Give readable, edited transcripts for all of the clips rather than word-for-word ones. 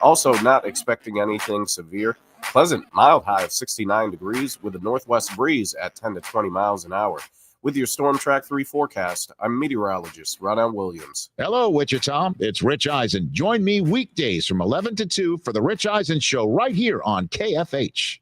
Also, not expecting anything severe. Pleasant, mild high of 69 degrees with a northwest breeze at 10 to 20 miles an hour. With your Storm Track 3 forecast, I'm meteorologist Ron Williams. Hello, Wichita. It's Rich Eisen. Join me weekdays from 11 to 2 for the Rich Eisen Show right here on KFH.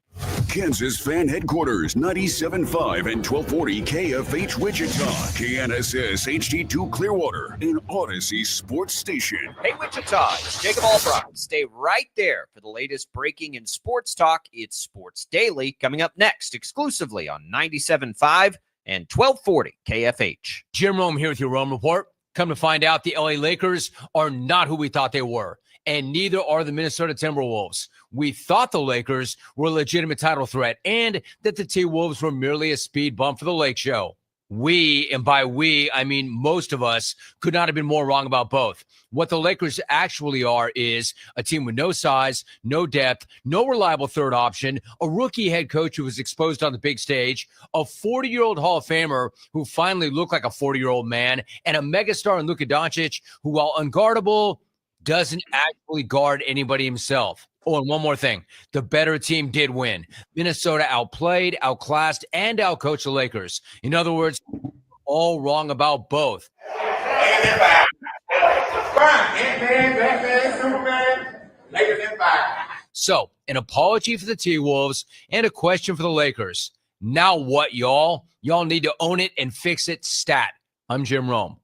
Kansas Fan Headquarters, 97.5 and 1240 KFH Wichita, KNSS HD2 Clearwater, and Odyssey Sports Station. Hey Wichita, it's Jacob Albrock. Stay right there for the latest breaking in sports talk. It's Sports Daily coming up next exclusively on 97.5 and 1240 KFH. Jim Rome here with your Rome Report. Come to find out the LA Lakers are not who we thought they were, and neither are the Minnesota Timberwolves. We thought the Lakers were a legitimate title threat and that the T-Wolves were merely a speed bump for the Lake Show. We, and by we, I mean most of us, could not have been more wrong about both. What the Lakers actually are is a team with no size, no depth, no reliable third option, a rookie head coach who was exposed on the big stage, a 40-year-old Hall of Famer who finally looked like a 40-year-old man, and a megastar in Luka Doncic who, while unguardable, doesn't actually guard anybody himself. Oh, and one more thing. The better team did win. Minnesota outplayed, outclassed, and outcoached the Lakers. In other words, all wrong about both. So, an apology for the T-Wolves and a question for the Lakers. Now what, y'all? Y'all need to own it and fix it stat. I'm Jim Rome.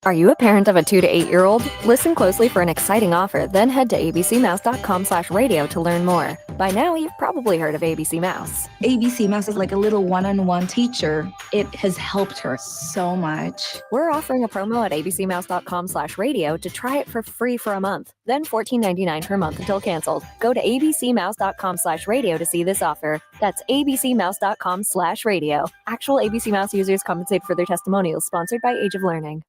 Are you a parent of a 2 to 8-year-old? Listen closely for an exciting offer, then head to abcmouse.com/radio to learn more. By now, you've probably heard of ABC Mouse. ABC Mouse is like a little one-on-one teacher. It has helped her so much. We're offering a promo at abcmouse.com/radio to try it for free for a month, then $14.99 per month until canceled. Go to abcmouse.com/radio to see this offer. That's abcmouse.com/radio. Actual ABC Mouse users compensate for their testimonials, sponsored by Age of Learning.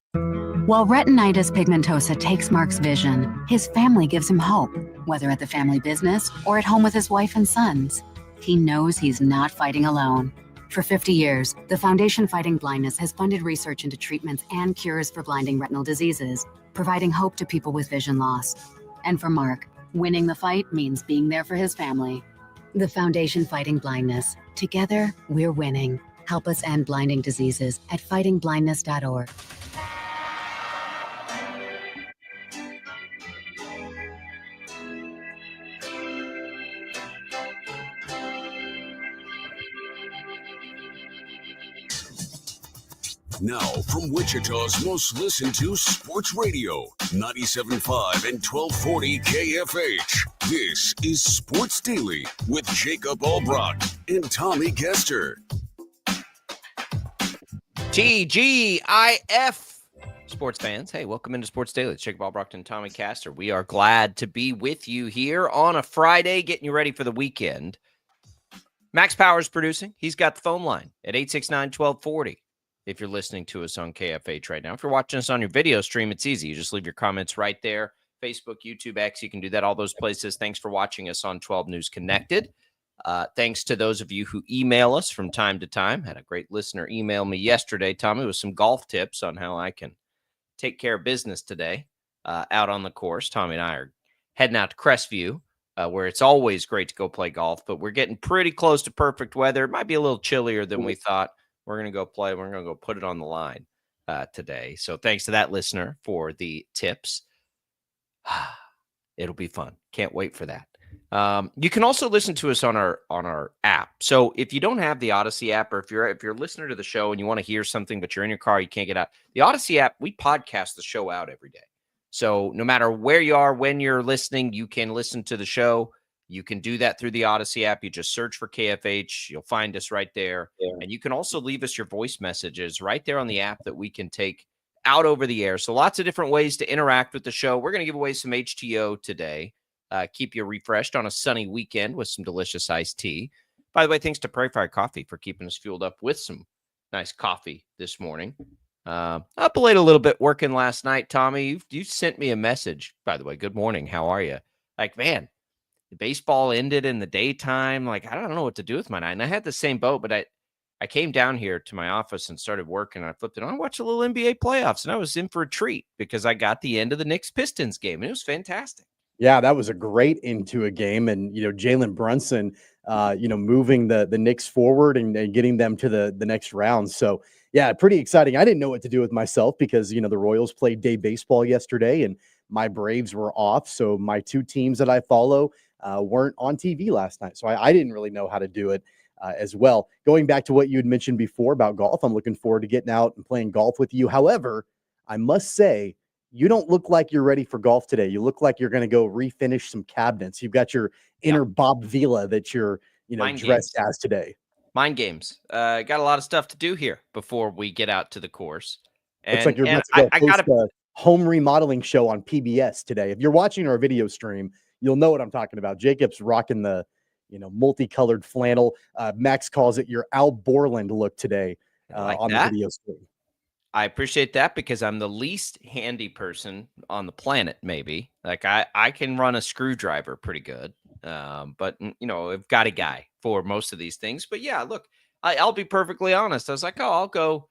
While retinitis pigmentosa takes Mark's vision, his family gives him hope, whether at the family business or at home with his wife and sons. He knows he's not fighting alone. For 50 years, the Foundation Fighting Blindness has funded research into treatments and cures for blinding retinal diseases, providing hope to people with vision loss. And for Mark, winning the fight means being there for his family. The Foundation Fighting Blindness. Together, we're winning. Help us end blinding diseases at fightingblindness.org. Now, from Wichita's most listened to sports radio, 97.5 and 1240 KFH. This is Sports Daily with Jacob Albrock and Tommy Kester. TGIF. Sports fans, hey, welcome into Sports Daily. It's Jacob Albrock and Tommy Castor. We are glad to be with you here on a Friday, getting you ready for the weekend. Max Power's producing. He's got the phone line at 869-1240. If you're listening to us on KFH right now. If you're watching us on your video stream, it's easy. You just leave your comments right there. Facebook, YouTube, X, you can do that, all those places. Thanks for watching us on 12 News Connected. Thanks to those of you who email us from time to time. Had a great listener email me yesterday, Tommy, with some golf tips on how I can take care of business today out on the course. Tommy and I are heading out to Crestview, where it's always great to go play golf, but we're getting pretty close to perfect weather. It might be a little chillier than we thought. We're going to go play. We're going to go put it on the line today. So thanks to that listener for the tips. It'll be fun. Can't wait for that. You can also listen to us on our app. So if you don't have the Odyssey app, or if you're a listener to the show and you want to hear something, but you're in your car, you can't get out, the Odyssey app, we podcast the show out every day. So no matter where you are, when you're listening, you can listen to the show. You can do that through the Odyssey app. You just search for KFH. You'll find us right there. Yeah. And you can also leave us your voice messages right there on the app that we can take out over the air. So lots of different ways to interact with the show. We're going to give away some HTO today. Keep you refreshed on a sunny weekend with some delicious iced tea. By the way, thanks to Prairie Fire Coffee for keeping us fueled up with some nice coffee this morning. Up late a little bit working last night, Tommy. You sent me a message, by the way. Good morning. How are you? Like, man, the baseball ended in the daytime. Like, I don't know what to do with my night. And I had the same boat, but I came down here to my office and started working. And I flipped it on. I watched a little NBA playoffs, and I was in for a treat because I got the end of the Knicks-Pistons game, and it was fantastic. Yeah, that was a great into a game. And, Jalen Brunson, moving the Knicks forward and getting them to the next round. So, yeah, pretty exciting. I didn't know what to do with myself because, the Royals played day baseball yesterday and my Braves were off. So my two teams that I follow weren't on TV last night. So I didn't really know how to do it as well. Going back to what you had mentioned before about golf, I'm looking forward to getting out and playing golf with you. However, I must say, you don't look like you're ready for golf today. You look like you're going to go refinish some cabinets. You've got your inner Bob Vila that you're, Mind dressed games. as today. Mind games. Got a lot of stuff to do here before we get out to the course. Looks like you're about to go host a home remodeling show on PBS today. If you're watching our video stream, you'll know what I'm talking about. Jacob's rocking the, multicolored flannel. Max calls it your Al Borland look today on the video stream. I appreciate that because I'm the least handy person on the planet, maybe. Like I can run a screwdriver pretty good. But I've got a guy for most of these things. But yeah, look, I'll be perfectly honest. I was like, I'll go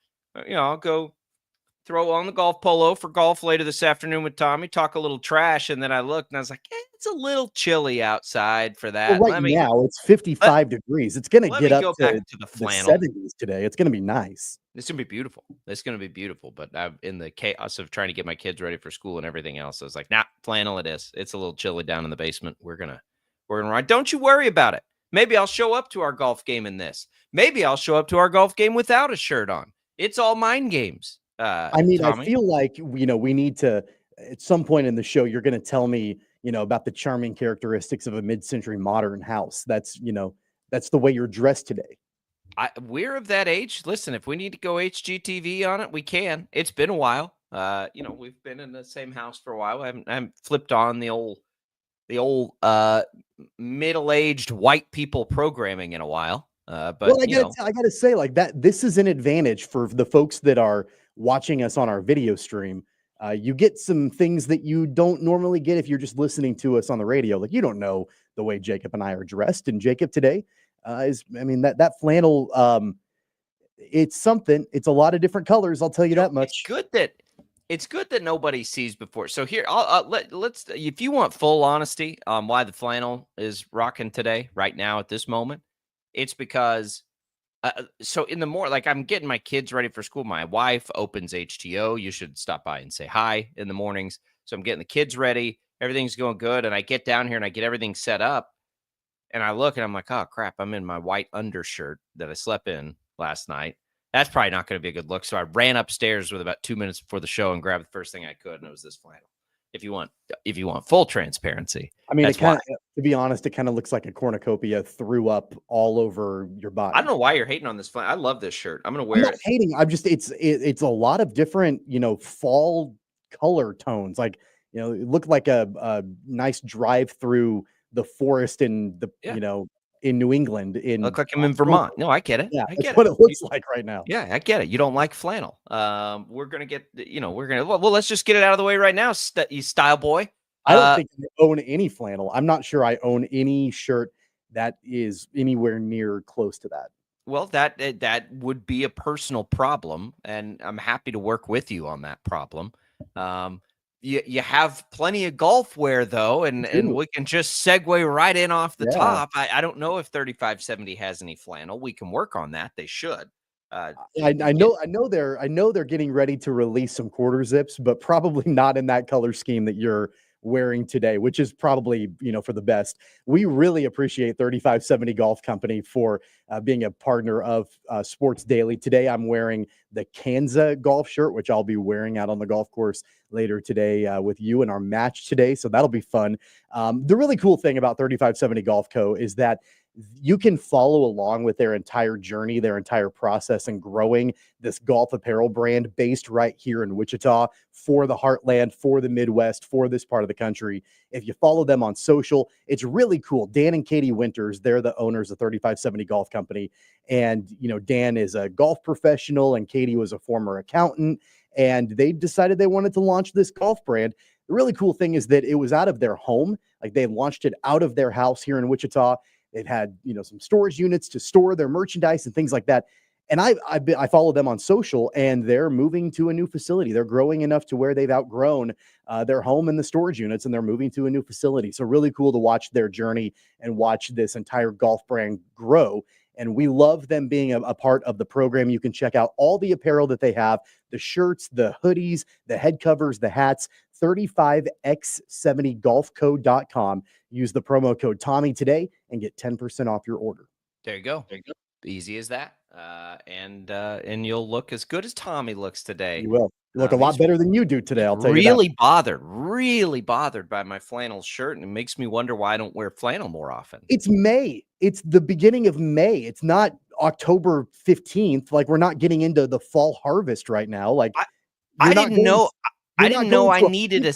throw on the golf polo for golf later this afternoon with Tommy, talk a little trash. And then I looked and I was like, it's a little chilly outside for that. Well, now it's 55 degrees. It's going to get up to the flannel. The 70s today. It's going to be nice. It's going to be beautiful. It's going to be beautiful. But in the chaos of trying to get my kids ready for school and everything else, I was like, nah, flannel it is. It's a little chilly down in the basement. We're going to ride. Don't you worry about it. Maybe I'll show up to our golf game in this. Maybe I'll show up to our golf game without a shirt on. It's all mind games. Tommy. I feel like, we need to, at some point in the show, you're going to tell me, about the charming characteristics of a mid-century modern house. That's the way you're dressed today. We're of that age. Listen, if we need to go HGTV on it, we can. It's been a while. We've been in the same house for a while. I haven't flipped on the old middle-aged white people programming in a while. But I gotta say, like that, this is an advantage for the folks that are watching us on our video stream. You get some things that you don't normally get if you're just listening to us on the radio. Like, you don't know the way Jacob and I are dressed. And Jacob today that flannel, it's something. It's a lot of different colors. I'll tell you that much. It's good that nobody sees before. So here, let's, if you want full honesty on why the flannel is rocking today, right now at this moment, it's because so in the morning, like I'm getting my kids ready for school. My wife opens HTO. You should stop by and say hi in the mornings. So I'm getting the kids ready. Everything's going good. And I get down here and I get everything set up. And I look and I'm like, oh, crap. I'm in my white undershirt that I slept in last night. That's probably not going to be a good look. So I ran upstairs with about 2 minutes before the show and grabbed the first thing I could. And it was this flannel. If you want full transparency. I mean, to be honest, it kind of looks like a cornucopia threw up all over your body. I don't know why you're hating on this flannel. I love this shirt. I'm going to wear it. I'm not hating. I'm just, it's a lot of different, fall color tones. Like, it looked like a nice drive through the forest in the, in New England. Look like I'm in Vermont. No, I get it. Yeah, I get that's what it looks like right now. Yeah, I get it. You don't like flannel. We're gonna get. Well, let's just get it out of the way right now, you style boy. I don't think I own any flannel. I'm not sure I own any shirt that is anywhere near close to that. Well, that would be a personal problem, and I'm happy to work with you on that problem. You have plenty of golf wear, though, and we can just segue right in off the top. I don't know if 3570 has any flannel. We can work on that. They should. I know they're getting ready to release some quarter zips, but probably not in that color scheme that you're wearing today, which is probably, for the best. We really appreciate 3570 Golf Company for being a partner of Sports Daily. Today, I'm wearing the Kanza golf shirt, which I'll be wearing out on the golf course later today with you in our match today. So that'll be fun. The really cool thing about 3570 Golf Co. is that you can follow along with their entire journey, their entire process in growing this golf apparel brand based right here in Wichita for the heartland, for the Midwest, for this part of the country. If you follow them on social, it's really cool. Dan and Katie Winters, they're the owners of 3570 Golf Company. And, Dan is a golf professional and Katie was a former accountant. And they decided they wanted to launch this golf brand. The really cool thing is that it was out of their home. Like, they launched it out of their house here in Wichita. They've had, some storage units to store their merchandise and things like that. And I follow them on social, and they're moving to a new facility. They're growing enough to where they've outgrown their home and the storage units, and they're moving to a new facility. So really cool to watch their journey and watch this entire golf brand grow. And we love them being a part of the program. You can check out all the apparel that they have, the shirts, the hoodies, the head covers, the hats, 35x70golfcode.com. Use the promo code Tommy today and get 10% off your order. There you go. Easy as that. And you'll look as good as Tommy looks today. You will. You look a lot better than you do today, I'll tell you that. Really bothered by my flannel shirt, and it makes me wonder why I don't wear flannel more often. It's May. It's the beginning of May. It's not October 15th. Like, we're not getting into the fall harvest right now. Like, I didn't know I needed a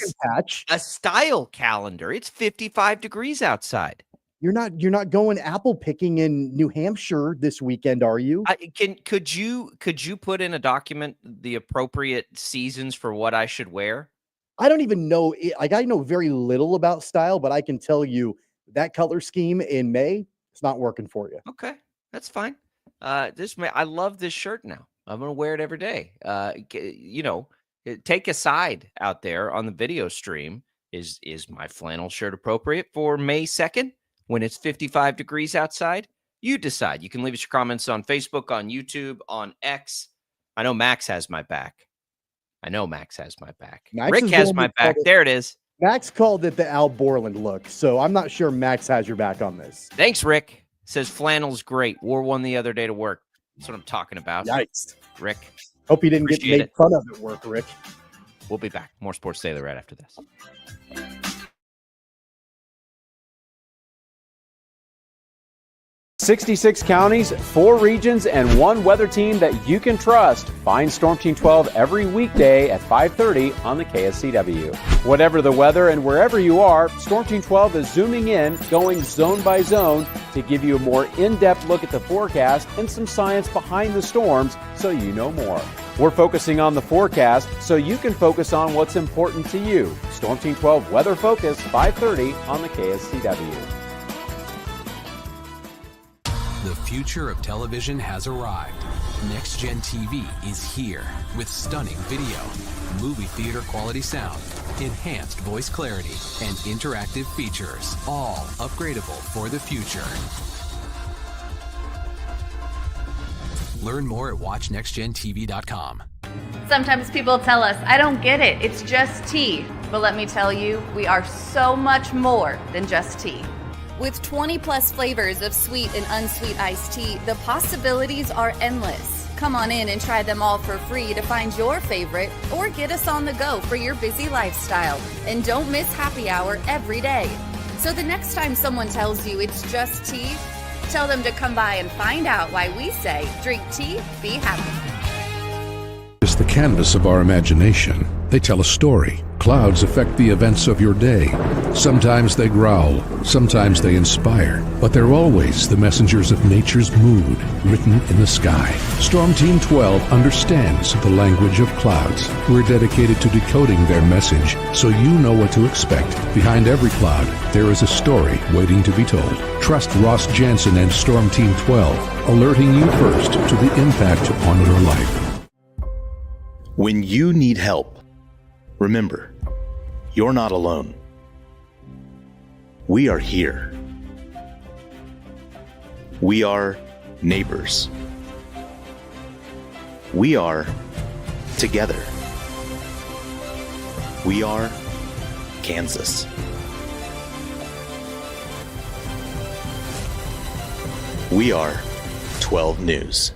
style calendar. It's 55 degrees outside. You're not going apple picking in New Hampshire this weekend, are you? Could you put in a document the appropriate seasons for what I should wear? I don't even know. Like, I know very little about style, but I can tell you that color scheme in May, it's not working for you. Okay, that's fine. I love this shirt now. I'm gonna wear it every day. Take a side out there on the video stream. Is my flannel shirt appropriate for May 2nd? When it's 55 degrees outside? You decide. You can leave us your comments on Facebook, on YouTube, on X. I know Max has my back. Max Rick has my back. There it is. Max called it the Al Borland look, so I'm not sure Max has your back on this. Thanks, Rick. Says flannel's great. Wore one the other day to work. That's what I'm talking about. Yikes. Rick. Hope you didn't get made fun of at work, Rick. We'll be back. More Sports Daily right after this. 66 counties, 4 regions, and 1 weather team that you can trust. Find Storm Team 12 every weekday at 5:30 on the KSCW. Whatever the weather and wherever you are, Storm Team 12 is zooming in, going zone by zone to give you a more in-depth look at the forecast and some science behind the storms so you know more. We're focusing on the forecast so you can focus on what's important to you. Storm Team 12 Weather Focus, 5:30 on the KSCW. The future of television has arrived. Next Gen TV is here with stunning video, movie theater quality sound, enhanced voice clarity, and interactive features, all upgradable for the future. Learn more at watchnextgentv.com. Sometimes people tell us, I don't get it, it's just tea. But let me tell you, we are so much more than just tea. With 20 plus flavors of sweet and unsweet iced tea, the possibilities are endless. Come on in and try them all for free to find your favorite, or get us on the go for your busy lifestyle. And don't miss happy hour every day. So the next time someone tells you it's just tea, tell them to come by and find out why we say, drink tea, be happy. It's the canvas of our imagination. They tell a story. Clouds affect the events of your day. Sometimes they growl, sometimes they inspire, but they're always the messengers of nature's mood, written in the sky. Storm Team 12 understands the language of clouds. We're dedicated to decoding their message so you know what to expect. Behind every cloud, there is a story waiting to be told. Trust Ross Jansen and Storm Team 12, alerting you first to the impact on your life. When you need help, remember, you're not alone. We are here. We are neighbors. We are together. We are Kansas. We are 12 News.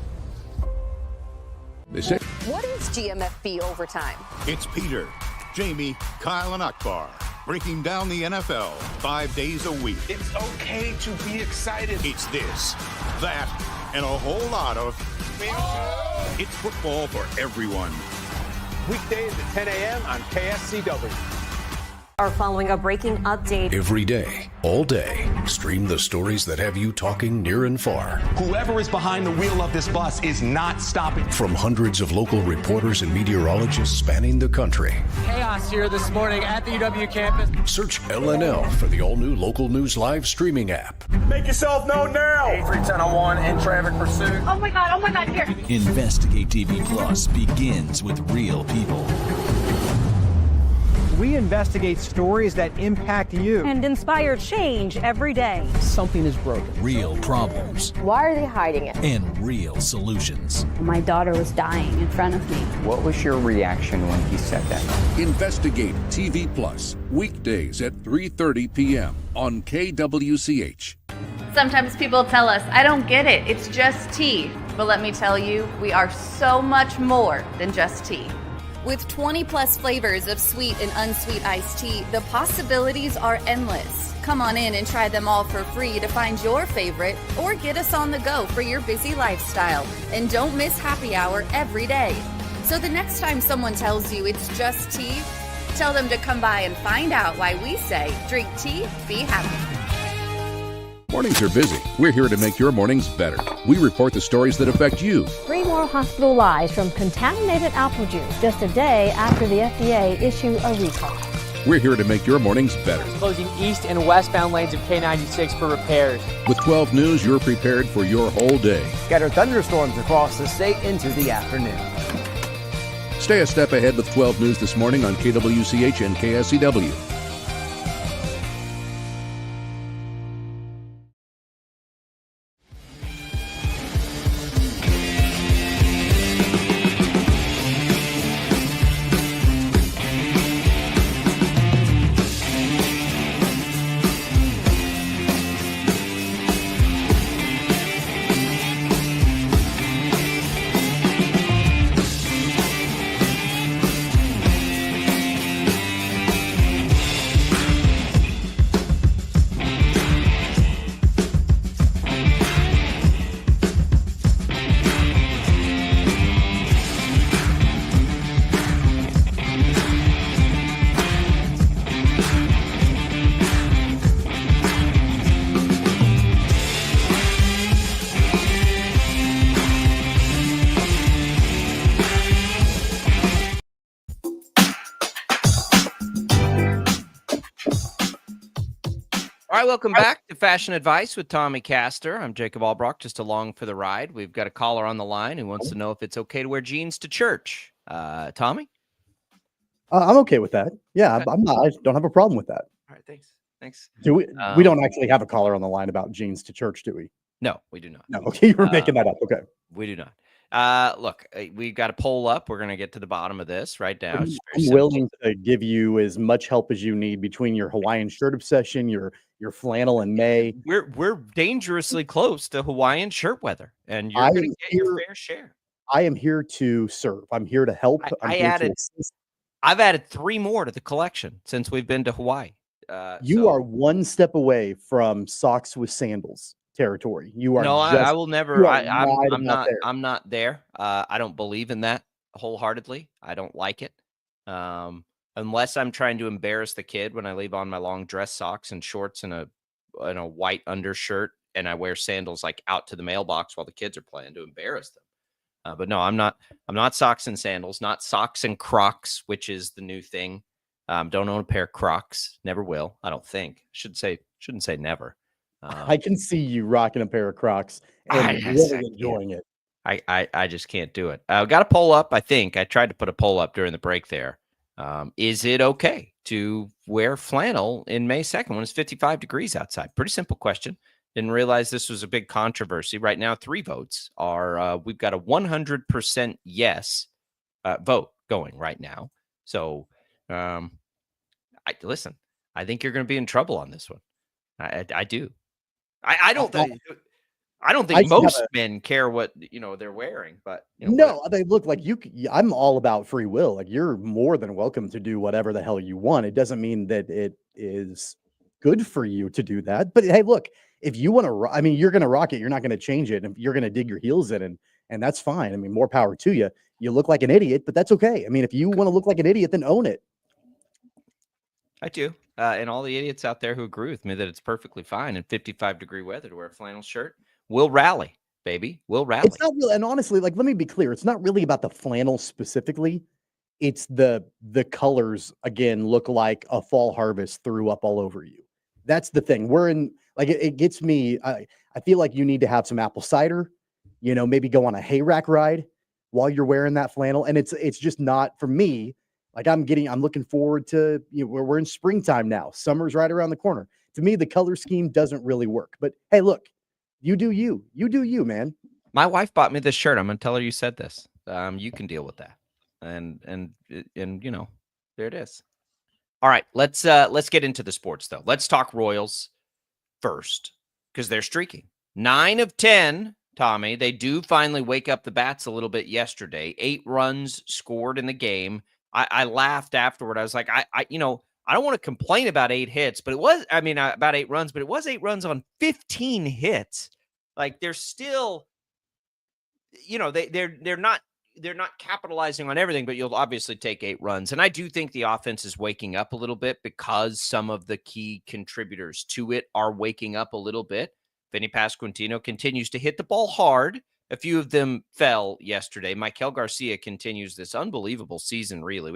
What is GMFB Overtime? It's Peter, Jamie, Kyle, and Akbar breaking down the NFL 5 days a week. It's okay to be excited. It's this, that, and a whole lot of... It's football for everyone. Weekdays at 10 a.m. on KSCW. Are following a breaking update. Every day, all day, stream the stories that have you talking near and far. Whoever is behind the wheel of this bus is not stopping. From hundreds of local reporters and meteorologists spanning the country. Chaos here this morning at the UW campus. Search LNL for the all-new Local News Live streaming app. Make yourself known now. 310-01 in traffic pursuit. Oh my God, here. Investigate TV Plus begins with real people. We investigate stories that impact you. And inspire change every day. Something is broken. Real problems. Why are they hiding it? And real solutions. My daughter was dying in front of me. What was your reaction when he said that? Investigate TV Plus, weekdays at 3:30 p.m. on KWCH. Sometimes people tell us, I don't get it, it's just tea. But let me tell you, we are so much more than just tea. With 20 plus flavors of sweet and unsweet iced tea, the possibilities are endless. Come on in and try them all for free to find your favorite or get us on the go for your busy lifestyle. And don't miss happy hour every day. So the next time someone tells you it's just tea, tell them to come by and find out why we say drink tea, be happy. Mornings are busy. We're here to make your mornings better. We report the stories that affect you. 3 more hospital lies from contaminated apple juice just a day after the FDA issue a recall. We're here to make your mornings better. Closing east and westbound lanes of K96 for repairs. With 12 News, you're prepared for your whole day. Scattered thunderstorms across the state into the afternoon. Stay a step ahead with 12 News this morning on KWCH and KSCW. All right, welcome back to Fashion Advice with Tommy Castor. I'm Jacob Albrock, just along for the ride. We've got a caller on the line who wants to know if it's okay to wear jeans to church. Tommy? I'm okay with that. Yeah, Okay. I'm not. I don't have a problem with that. All right, thanks. Do we? We don't actually have a caller on the line about jeans to church, do we? No, we do not. No. Okay, you were making that up. Okay. We do not. Look, we've got a poll up. We're going to get to the bottom of this right now. I'm It's very simple. willing to give you as much help as you need between your Hawaiian shirt obsession, your flannel in May. We're dangerously close to Hawaiian shirt weather, and you're I going to am get your here- fair share. I am here to serve. I'm here to help. I'm I here to added, assist. I've added 3 more to the collection since we've been to Hawaii. You are one step away from socks with sandals territory. You are. No, just, I will never. you are I'm right I'm about not. there. I'm not there. I don't believe in that wholeheartedly. I don't like it. Unless I'm trying to embarrass the kid when I leave on my long dress socks and shorts and a white undershirt, and I wear sandals like out to the mailbox while the kids are playing to embarrass them. But no, I'm not. I'm not socks and sandals. Not socks and Crocs, which is the new thing. Don't own a pair of Crocs. Never will. I don't think. Shouldn't say never. I can see you rocking a pair of Crocs and really enjoying it. I just can't do it. Got a poll up, I think. I tried to put a poll up during the break there. Is it okay to wear flannel in May 2nd when it's 55 degrees outside? Pretty simple question. Didn't realize this was a big controversy. Right now, 3 votes are, we've got a 100% yes vote going right now. So, listen, I think you're going to be in trouble on this one. I do. I don't think. I don't think most men care what they're wearing, but no, they look like you. I'm all about free will. Like you're more than welcome to do whatever the hell you want. It doesn't mean that it is good for you to do that. But hey, look, if you want to, I mean, you're going to rock it. You're not going to change it, and you're going to dig your heels in, and that's fine. I mean, more power to you. You look like an idiot, but that's okay. I mean, if you want to look like an idiot, then own it. I do. And all the idiots out there who agree with me that it's perfectly fine in 55-degree weather to wear a flannel shirt, we'll rally, baby. We'll rally. It's not really, and honestly, like, let me be clear. It's not really about the flannel specifically. It's the colors, again, look like a fall harvest threw up all over you. That's the thing. We're in, like, it gets me. I feel like you need to have some apple cider, maybe go on a hay rack ride while you're wearing that flannel. And it's just not for me. Like, I'm looking forward to, we're in springtime now. Summer's right around the corner. To me, the color scheme doesn't really work. But hey, look, you do you. You do you, man. My wife bought me this shirt. I'm gonna tell her you said this. You can deal with that. And there it is. All right, let's get into the sports though. Let's talk Royals first because they're streaking 9 of 10. Tommy, they do finally wake up the bats a little bit yesterday. 8 runs scored in the game. I laughed afterward. I was like, I don't want to complain about 8 hits, but it was, about 8 runs, but it was 8 runs on 15 hits. Like they're still, they're not capitalizing on everything, but you'll obviously take 8 runs. And I do think the offense is waking up a little bit because some of the key contributors to it are waking up a little bit. Vinny Pasquantino continues to hit the ball hard. A few of them fell yesterday. Michael Garcia continues this unbelievable season, really.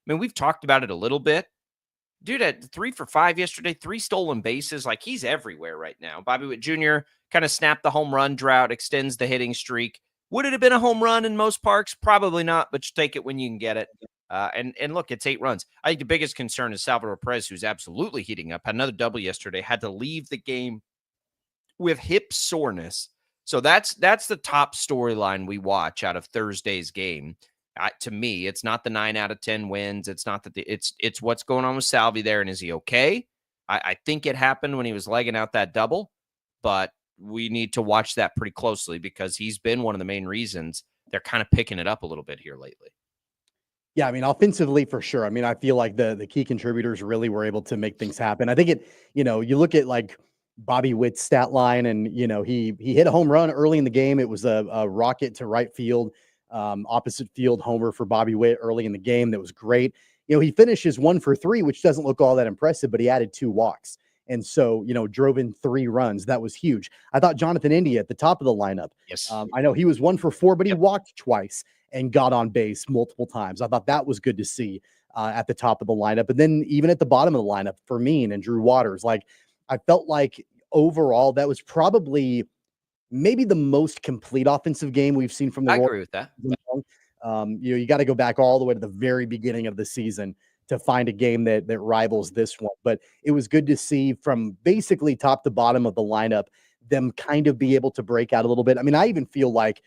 We've talked about it a little bit. Dude at 3 for 5 yesterday, 3 stolen bases. Like, he's everywhere right now. Bobby Witt Jr. kind of snapped the home run drought, extends the hitting streak. Would it have been a home run in most parks? Probably not, but you take it when you can get it. And look, it's 8 runs. I think the biggest concern is Salvador Perez, who's absolutely heating up. Had another double yesterday, had to leave the game with hip soreness. So that's the top storyline we watch out of Thursday's game. To me, it's not the 9 out of 10 wins. It's not that it's what's going on with Salvi there, and is he okay? I think it happened when he was legging out that double, but we need to watch that pretty closely because he's been one of the main reasons they're kind of picking it up a little bit here lately. Yeah, offensively for sure. I feel like the key contributors really were able to make things happen. I think you look at like Bobby Witt's stat line, and he hit a home run early in the game. It was a rocket to right field, opposite field homer for Bobby Witt early in the game. That was great. He finishes 1 for 3, which doesn't look all that impressive, but he added 2 walks. And so, drove in 3 runs. That was huge. I thought Jonathan India at the top of the lineup. Yes. I know he was 1 for 4, but he walked twice and got on base multiple times. I thought that was good to see at the top of the lineup. And then even at the bottom of the lineup, Fermin and Drew Waters, like, I felt like overall that was probably maybe the most complete offensive game we've seen from the Royals. I agree with that. You got to go back all the way to the very beginning of the season to find a game that rivals this one. But it was good to see from basically top to bottom of the lineup, them kind of be able to break out a little bit. I even feel like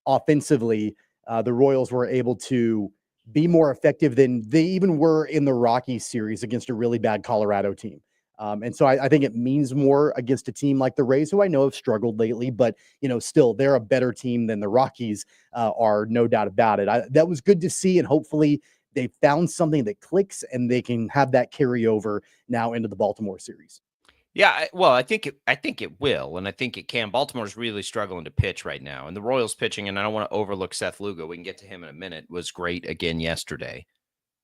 offensively, the Royals were able to be more effective than they even were in the Rockies series against a really bad Colorado team. And so I think it means more against a team like the Rays, who I know have struggled lately, but still they're a better team than the Rockies are, no doubt about it. That was good to see, and hopefully they found something that clicks and they can have that carry over now into the Baltimore series. Yeah, well, I think it will, and I think it can. Baltimore's really struggling to pitch right now, and the Royals pitching, and I don't want to overlook Seth Lugo. We can get to him in a minute. Was great again yesterday.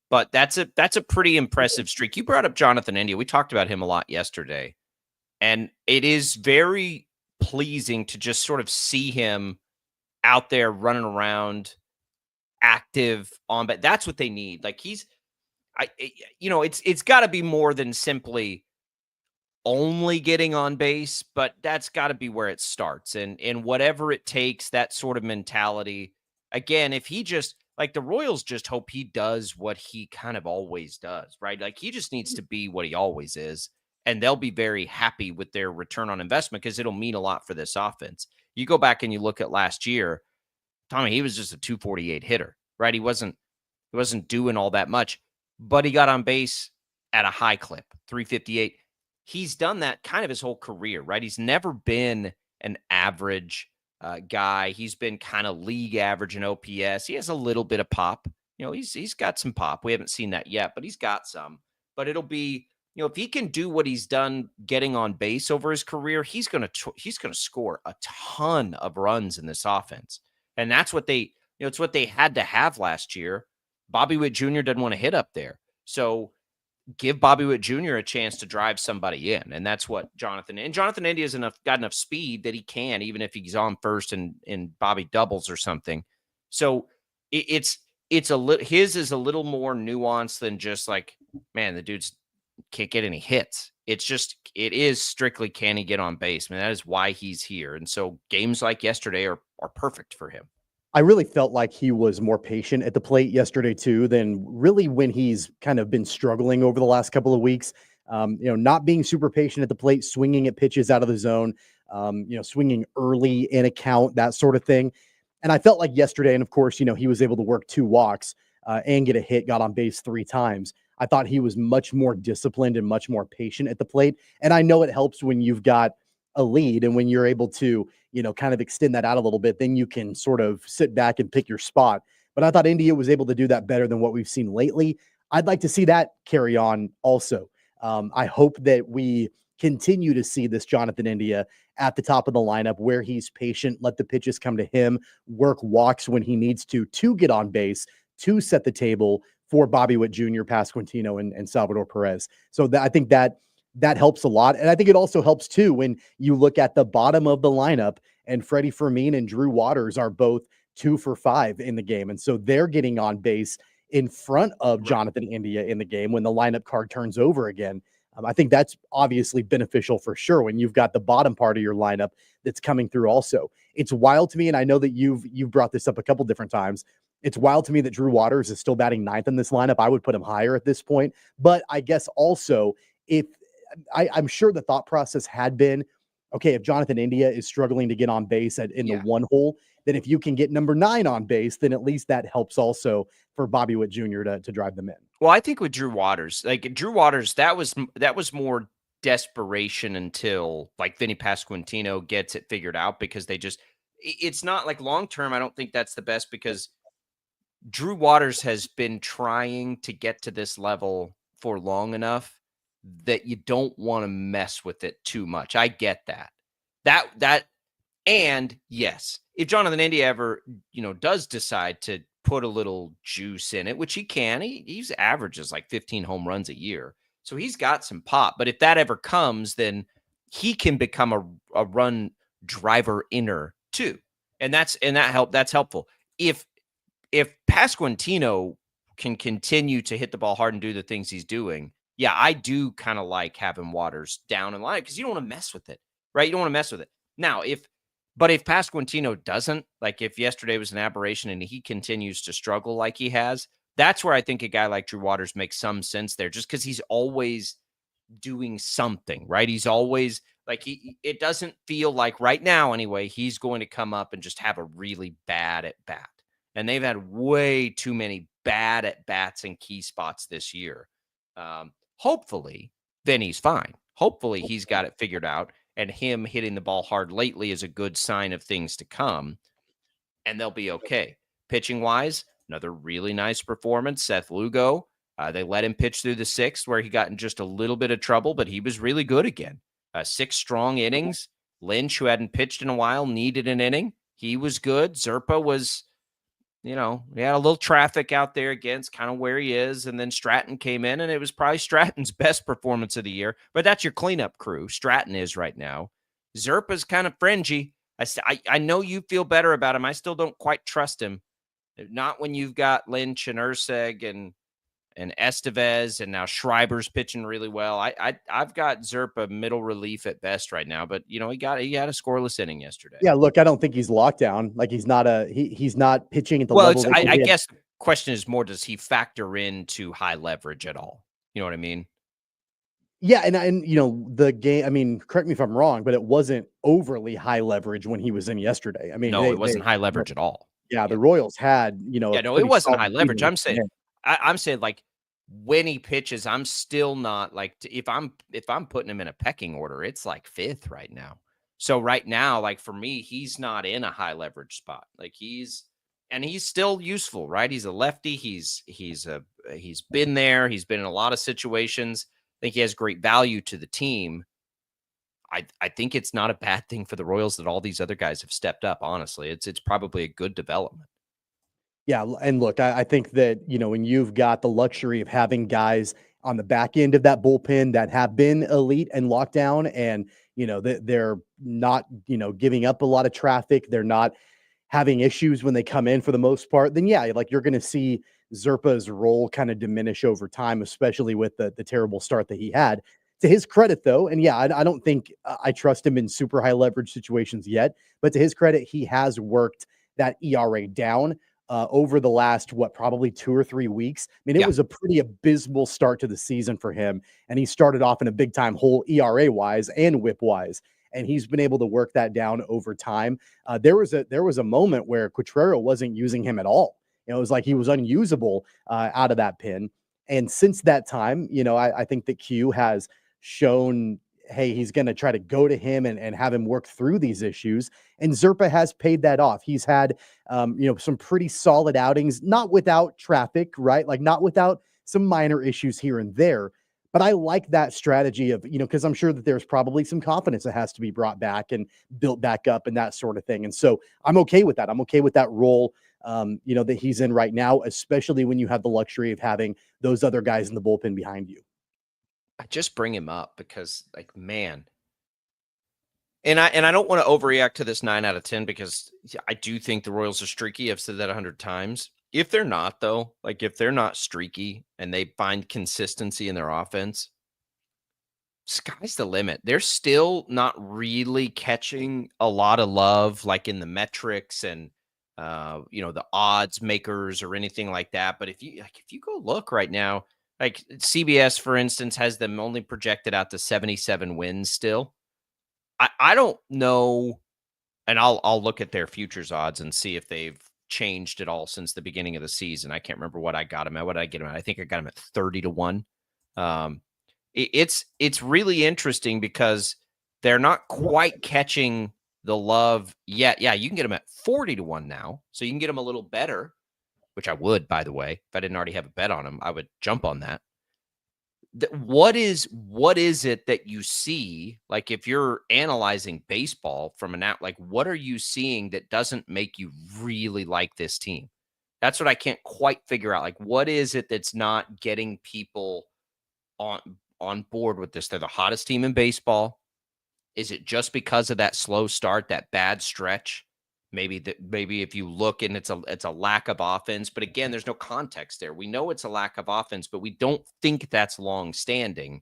But that's a pretty impressive streak. You brought up Jonathan India. We talked about him a lot yesterday. And it is very pleasing to just sort of see him out there running around, active on, but that's what they need. Like it's got to be more than simply only getting on base, but that's got to be where it starts. And whatever it takes, that sort of mentality. Again, if he just, like, the Royals just hope he does what he kind of always does, right? Like, he just needs to be what he always is, and they'll be very happy with their return on investment because it'll mean a lot for this offense. You go back and you look at last year, Tommy, he was just a 248 hitter, right? He wasn't doing all that much, but he got on base at a high clip, 358. He's done that kind of his whole career, right? He's never been an average guy. He's been kind of league average in OPS. He has a little bit of pop. He's got some pop. We haven't seen that yet, but he's got some. But it'll be, if he can do what he's done getting on base over his career, he's going to score a ton of runs in this offense. And that's what it's what they had to have last year. Bobby Witt Jr. doesn't want to hit up there. So give Bobby Witt Jr. a chance to drive somebody in. And that's what Jonathan India's got enough speed that he can, even if he's on first and Bobby doubles or something. So it's his is a little more nuanced than just like, man, the dude's can't get any hits. It is strictly, can he get on base? Man, that is why he's here. And so games like yesterday are perfect for him. I really felt like he was more patient at the plate yesterday too than really when he's kind of been struggling over the last couple of weeks. Not being super patient at the plate, swinging at pitches out of the zone, swinging early in a count, that sort of thing. And I felt like yesterday, and of course, he was able to work 2 walks and get a hit, got on base 3 times. I thought he was much more disciplined and much more patient at the plate. And I know it helps when you've got a lead and when you're able to, kind of extend that out a little bit, then you can sort of sit back and pick your spot. But I thought India was able to do that better than what we've seen lately. I'd like to see that carry on also. I hope that we continue to see this Jonathan India at the top of the lineup where he's patient, let the pitches come to him, work walks when he needs to get on base, to set the table for Bobby Witt Jr., Pasquantino, and Salvador Perez. So I think that helps a lot. And I think it also helps too when you look at the bottom of the lineup and Freddie Fermin and Drew Waters are both 2 for 5 in the game. And so they're getting on base in front of Jonathan India in the game when the lineup card turns over again. I think that's obviously beneficial for sure when you've got the bottom part of your lineup that's coming through also. It's wild to me, and I know that you've brought this up a couple different times. It's wild to me that Drew Waters is still batting 9th in this lineup. I would put him higher at this point. But I guess also I'm sure the thought process had been, okay, if Jonathan India is struggling to get on base in the 1 hole, then if you can get number 9 on base, then at least that helps also for Bobby Witt Jr. to drive them in. Well, I think with Drew Waters, that was more desperation until like Vinny Pasquantino gets it figured out, because it's not like long-term. I don't think that's the best, because Drew Waters has been trying to get to this level for long enough that you don't want to mess with it too much. I get that. And yes, if Jonathan India ever, does decide to put a little juice in it, which he can, he's averages like 15 home runs a year. So he's got some pop, but if that ever comes, then he can become a run driver inner too. And that's helpful. If Pasquantino can continue to hit the ball hard and do the things he's doing, yeah, I do kind of like having Waters down in line, because you don't want to mess with it, right? You don't want to mess with it. Now, if Pasquantino doesn't, like if yesterday was an aberration and he continues to struggle like he has, that's where I think a guy like Drew Waters makes some sense there, just because he's always doing something, right? He's always like, it doesn't feel like right now anyway, he's going to come up and just have a really bad at bat. And they've had way too many bad at bats in key spots this year. Hopefully, then he's fine. Hopefully, he's got it figured out, and him hitting the ball hard lately is a good sign of things to come, and they'll be okay. Pitching wise, another really nice performance. Seth Lugo, they let him pitch through the 6th, where he got in just a little bit of trouble, but he was really good again. 6 strong innings. Lynch, who hadn't pitched in a while, needed an inning. He was good. Zerpa was, he had a little traffic out there against kind of where he is. And then Stratton came in, and it was probably Stratton's best performance of the year. But that's your cleanup crew. Stratton is right now. Zerpa's kind of fringy. I know you feel better about him. I still don't quite trust him. Not when you've got Lynch and Urseg and Estevez, and now Schreiber's pitching really well. I've got Zerpa middle relief at best right now, but he had a scoreless inning yesterday. Yeah, look, I don't think he's locked down. Like he's not pitching at the level. Well, I guess the question is more, does he factor into high leverage at all? You know what I mean? Yeah, and the game, I mean, correct me if I'm wrong, but it wasn't overly high leverage when he was in yesterday. I mean, no, it wasn't high leverage at all. Yeah, the Royals had, it wasn't high leverage. I'm saying like when he pitches, I'm still not like, if I'm putting him in a pecking order, it's like 5th right now. So right now, like for me, he's not in a high leverage spot. Like he's still useful, right? He's a lefty. He's been there. He's been in a lot of situations. I think he has great value to the team. I think it's not a bad thing for the Royals that all these other guys have stepped up. Honestly, it's probably a good development. Yeah, and look, I think that, when you've got the luxury of having guys on the back end of that bullpen that have been elite and locked down, and they're not giving up a lot of traffic. They're not having issues when they come in for the most part. Then yeah, like you're going to see Zerpa's role kind of diminish over time, especially with the terrible start that he had. To his credit, though, and yeah, I don't think I trust him in super high leverage situations yet, but to his credit, he has worked that ERA down over the last, probably 2 or 3 weeks. I mean, it was a pretty abysmal start to the season for him, and he started off in a big time hole ERA-wise and whip-wise, and he's been able to work that down over time. There was a moment where Quatrero wasn't using him at all. It was like he was unusable out of that pin. And since that time, I think that Q has shown, hey, he's going to try to go to him and have him work through these issues. And Zerpa has paid that off. He's had, some pretty solid outings, not without traffic, right? Like not without some minor issues here and there. But I like that strategy of, because I'm sure that there's probably some confidence that has to be brought back and built back up and that sort of thing. And so I'm okay with that. I'm okay with that role, that he's in right now, especially when you have the luxury of having those other guys in the bullpen behind you. I just bring him up because, like, man, and I don't want to overreact to this 9 out of 10 because I do think the Royals are streaky. I've said that 100 times. If they're not, though, like if they're not streaky and they find consistency in their offense, sky's the limit. They're still not really catching a lot of love, like in the metrics and the odds makers or anything like that. But if you go look right now. Like CBS, for instance, has them only projected out to 77 wins still. I don't know, and I'll look at their futures odds and see if they've changed at all since the beginning of the season. I can't remember what I got them at. What did I get them at? I think I got them at 30-1. It's really interesting because they're not quite catching the love yet. Yeah, you can get them at 40-1 now, so you can get them a little better. Which I would, by the way, if I didn't already have a bet on him, I would jump on that. What is it that you see? Like if you're analyzing baseball from an out, like what are you seeing that doesn't make you really like this team? That's what I can't quite figure out. Like what is it that's not getting people on board with this? They're the hottest team in baseball. Is it just because of that slow start, that bad stretch? Maybe if you look and it's a lack of offense, but again, there's no context there. We know it's a lack of offense, but we don't think that's long standing.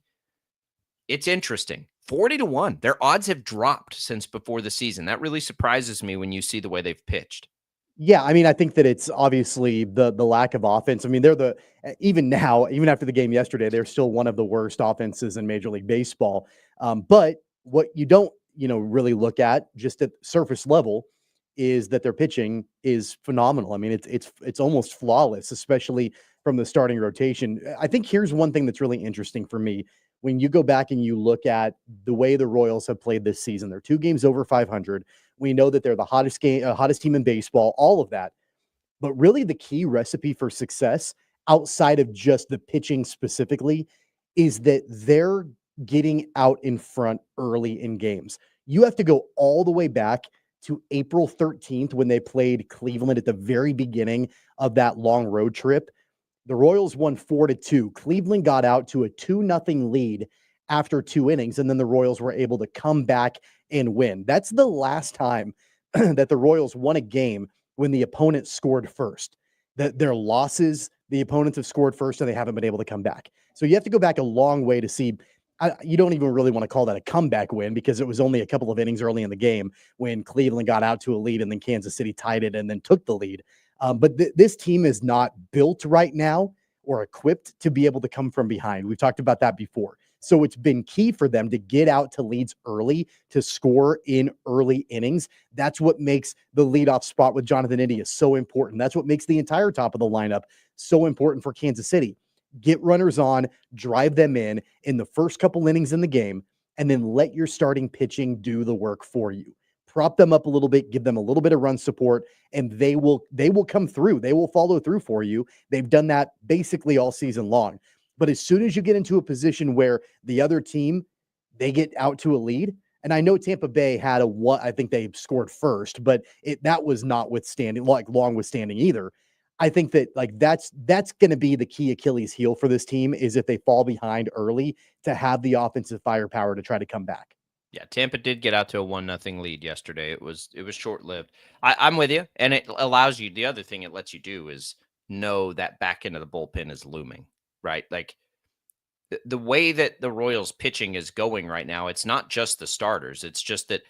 It's interesting. 40-1. Their odds have dropped since before the season. That really surprises me when you see the way they've pitched. Yeah, I mean, I think that it's obviously the lack of offense. I mean, they're even now, even after the game yesterday, they're still one of the worst offenses in Major League Baseball. But what you don't, really look at just at surface level is that their pitching is phenomenal. I mean, it's almost flawless, especially from the starting rotation. I think here's one thing that's really interesting for me. When you go back and you look at the way the Royals have played this season, they're 2 games over 500. We know that they're the hottest team in baseball, all of that. But really the key recipe for success outside of just the pitching specifically is that they're getting out in front early in games. You have to go all the way back to April 13th when they played Cleveland at the very beginning of that long road trip. The Royals won 4-2. Cleveland got out to a 2-0 lead after 2 innings, and then the Royals were able to come back and win. That's the last time that the Royals won a game when the opponent scored first. Their losses, the opponents have scored first, and they haven't been able to come back. So you have to go back a long way to see. You don't even really want to call that a comeback win because it was only a couple of innings early in the game when Cleveland got out to a lead and then Kansas City tied it and then took the lead. But this team is not built right now or equipped to be able to come from behind. We've talked about that before. So it's been key for them to get out to leads early, to score in early innings. That's what makes the leadoff spot with Jonathan India so important. That's what makes the entire top of the lineup so important for Kansas City. Get runners on, drive them in the first couple innings in the game, and then let your starting pitching do the work for you. Prop them up a little bit, give them a little bit of run support, and they will come through. They will follow through for you. They've done that basically all season long. But as soon as you get into a position where the other team, they get out to a lead, and I know Tampa Bay had I think they scored first, but that was notwithstanding, long withstanding either. I think that like that's going to be the key Achilles heel for this team is if they fall behind early to have the offensive firepower to try to come back. Yeah, Tampa did get out to a 1-0 lead yesterday. It was short-lived. I'm with you, and it allows you. The other thing it lets you do is know that back end of the bullpen is looming, right? Like the way that the Royals pitching is going right now, it's not just the starters. It's just that,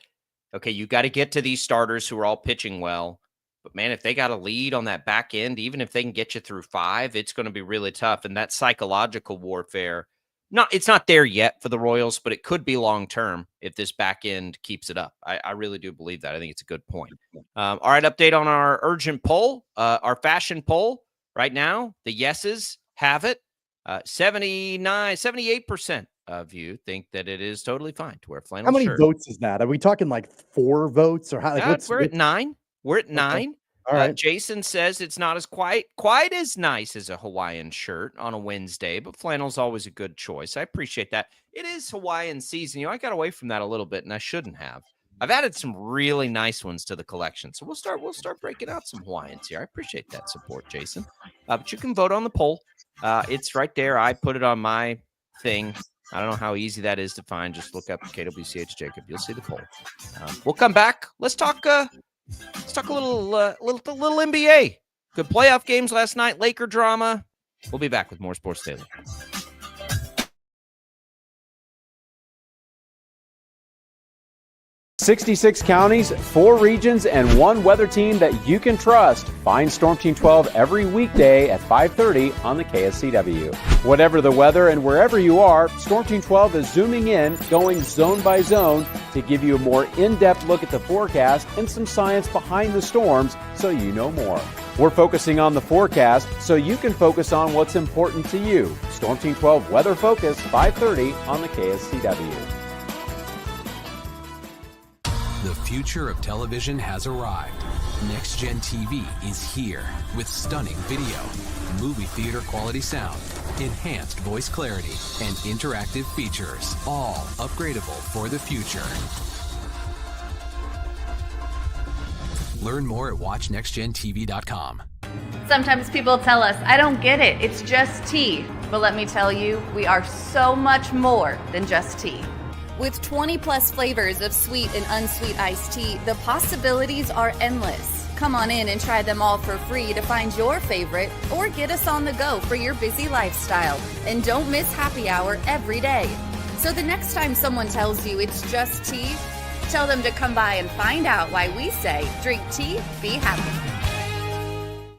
okay, you got to get to these starters who are all pitching well. But, man, if they got a lead on that back end, even if they can get you through 5, it's going to be really tough. And that psychological warfare, it's not there yet for the Royals, but it could be long-term if this back end keeps it up. I really do believe that. I think it's a good point. All right, update on our urgent poll, our fashion poll right now. The yeses have it. 78% of you think that it is totally fine to wear flannel shirt. How many votes is that? Are we talking like 4 votes or how? Like, we're at 9. We're at 9. All right. Jason says it's not as quite as nice as a Hawaiian shirt on a Wednesday, but flannel's always a good choice. I appreciate that. It is Hawaiian season. I got away from that a little bit, and I shouldn't have. I've added some really nice ones to the collection, so we'll start breaking out some Hawaiians here. I appreciate that support, Jason. But you can vote on the poll. It's right there. I put it on my thing. I don't know how easy that is to find. Just look up KWCH Jacob. You'll see the poll. We'll come back. Let's talk a little NBA. Good playoff games last night. Laker drama. We'll be back with more Sports Daily. 66 counties, 4 regions, and 1 weather team that you can trust. Find Storm Team 12 every weekday at 5:30 on the KSCW. Whatever the weather and wherever you are, Storm Team 12 is zooming in, going zone by zone to give you a more in-depth look at the forecast and some science behind the storms so you know more. We're focusing on the forecast so you can focus on what's important to you. Storm Team 12 Weather Focus, 5:30 on the KSCW. The future of television has arrived. Next Gen TV is here with stunning video, movie theater quality sound, enhanced voice clarity, and interactive features, all upgradable for the future. Learn more at watchnextgentv.com. Sometimes people tell us, I don't get it, it's just tea. But let me tell you, we are so much more than just tea. With 20 plus flavors of sweet and unsweet iced tea, the possibilities are endless. Come on in and try them all for free to find your favorite or get us on the go for your busy lifestyle. And don't miss happy hour every day. So the next time someone tells you it's just tea, tell them to come by and find out why we say drink tea, be happy.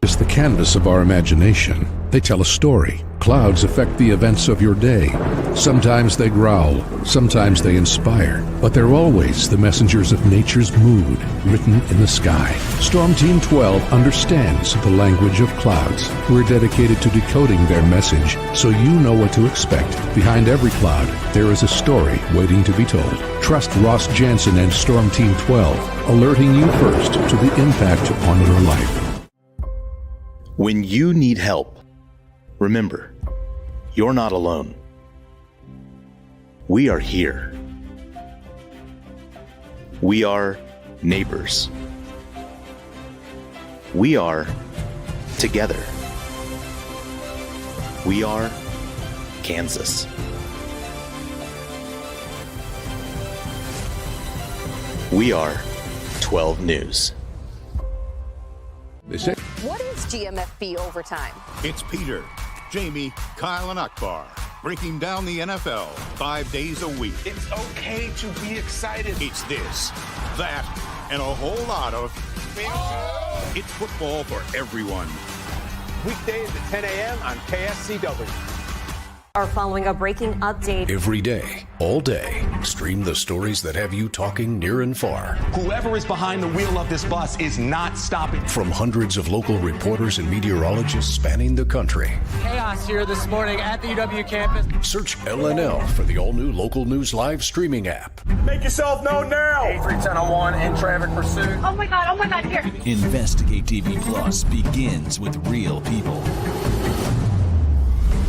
It's the canvas of our imagination. They tell a story. Clouds affect the events of your day. Sometimes they growl, sometimes they inspire, but they're always the messengers of nature's mood written in the sky. Storm Team 12 understands the language of clouds. We're dedicated to decoding their message so you know what to expect. Behind every cloud, there is a story waiting to be told. Trust Ross Jansen and Storm Team 12, alerting you first to the impact on your life. When you need help, remember, you're not alone. We are here. We are neighbors. We are together. We are Kansas. We are 12 News. What is GMFB overtime? It's Peter, Jamie, Kyle, and Akbar breaking down the NFL 5 days a week. It's okay to be excited. It's this, that, and a whole lot of It's football for everyone. Weekdays at 10 a.m. on KSCW. Are following a breaking update. Every day, all day, stream the stories that have you talking near and far. Whoever is behind the wheel of this bus is not stopping. From hundreds of local reporters and meteorologists spanning the country. Chaos here this morning at the UW campus. Search LNL for the all-new Local News Live streaming app. Make yourself known now. 31001 in traffic pursuit. Oh my God, here. Investigate TV Plus begins with real people.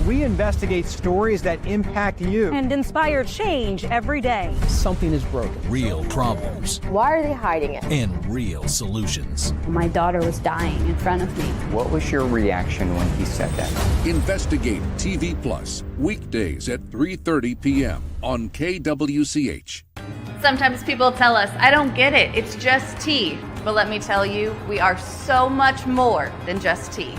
We investigate stories that impact you and inspire change every day. Something is broken. Real problems. Why are they hiding it? And real solutions. My daughter was dying in front of me. What was your reaction when he said that? Investigate TV Plus, weekdays at 3:30 p.m. on KWCH. Sometimes people tell us, I don't get it, it's just tea. But let me tell you, we are so much more than just tea.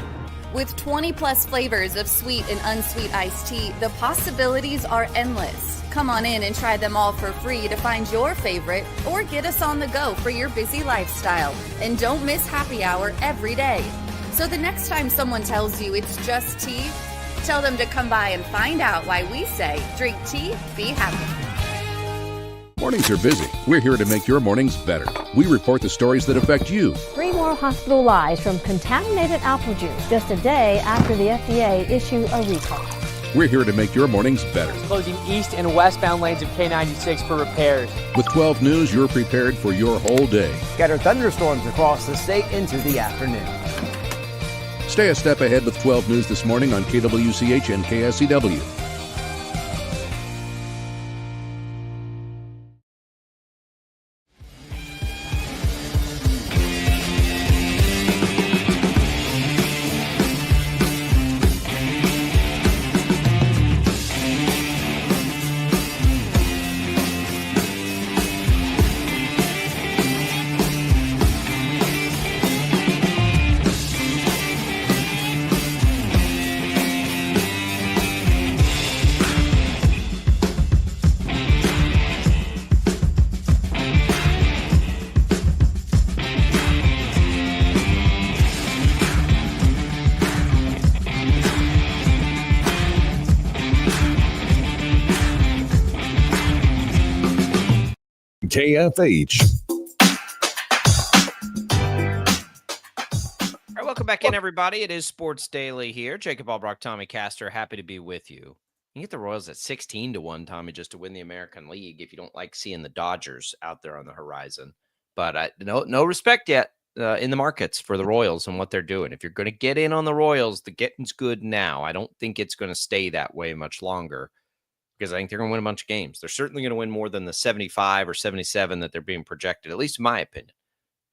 With 20 plus flavors of sweet and unsweet iced tea, the possibilities are endless. Come on in and try them all for free to find your favorite or get us on the go for your busy lifestyle. And don't miss happy hour every day. So the next time someone tells you it's just tea, tell them to come by and find out why we say drink tea, be happy. Mornings are busy. We're here to make your mornings better. We report the stories that affect you. 3 more hospital lies from contaminated apple juice just a day after the FDA issued a recall. We're here to make your mornings better. Closing east and westbound lanes of K96 for repairs. With 12 News, you're prepared for your whole day. Scattered thunderstorms across the state into the afternoon. Stay a step ahead with 12 News this morning on KWCH and KSCW. KFH. All right, welcome back in, everybody. It is Sports Daily here. Jacob Albrock, Tommy Castor, happy to be with you. You get the Royals at 16-1, Tommy, just to win the American League if you don't like seeing the Dodgers out there on the horizon. But no respect yet in the markets for the Royals and what they're doing. If you're going to get in on the Royals, the getting's good now. I don't think it's going to stay that way much longer, because I think they're going to win a bunch of games. They're certainly going to win more than the 75 or 77 that they're being projected, at least in my opinion.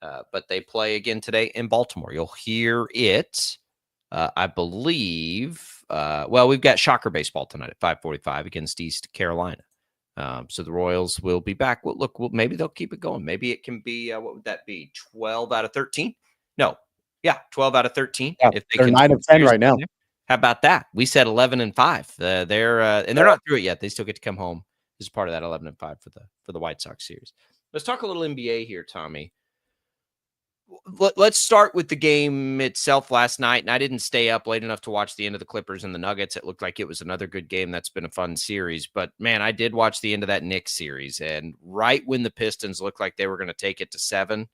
But they play again today in Baltimore. You'll hear it, I believe. Well, we've got Shocker baseball tonight at 5:45 against East Carolina. So the Royals will be back. Well, look, maybe they'll keep it going. Maybe it can be, what would that be, 12 out of 13? No. Yeah, 12 out of 13. Yeah, if they're 9 of 10 right now. How about that? We said 11-5. They're not through it yet. They still get to come home as part of that 11-5 for the White Sox series. Let's talk a little NBA here, Tommy. Let's start with the game itself last night. And I didn't stay up late enough to watch the end of the Clippers and the Nuggets. It looked like it was another good game. That's been a fun series. But man, I did watch the end of that Knicks series. And right when the Pistons looked like they were going to take it to 7,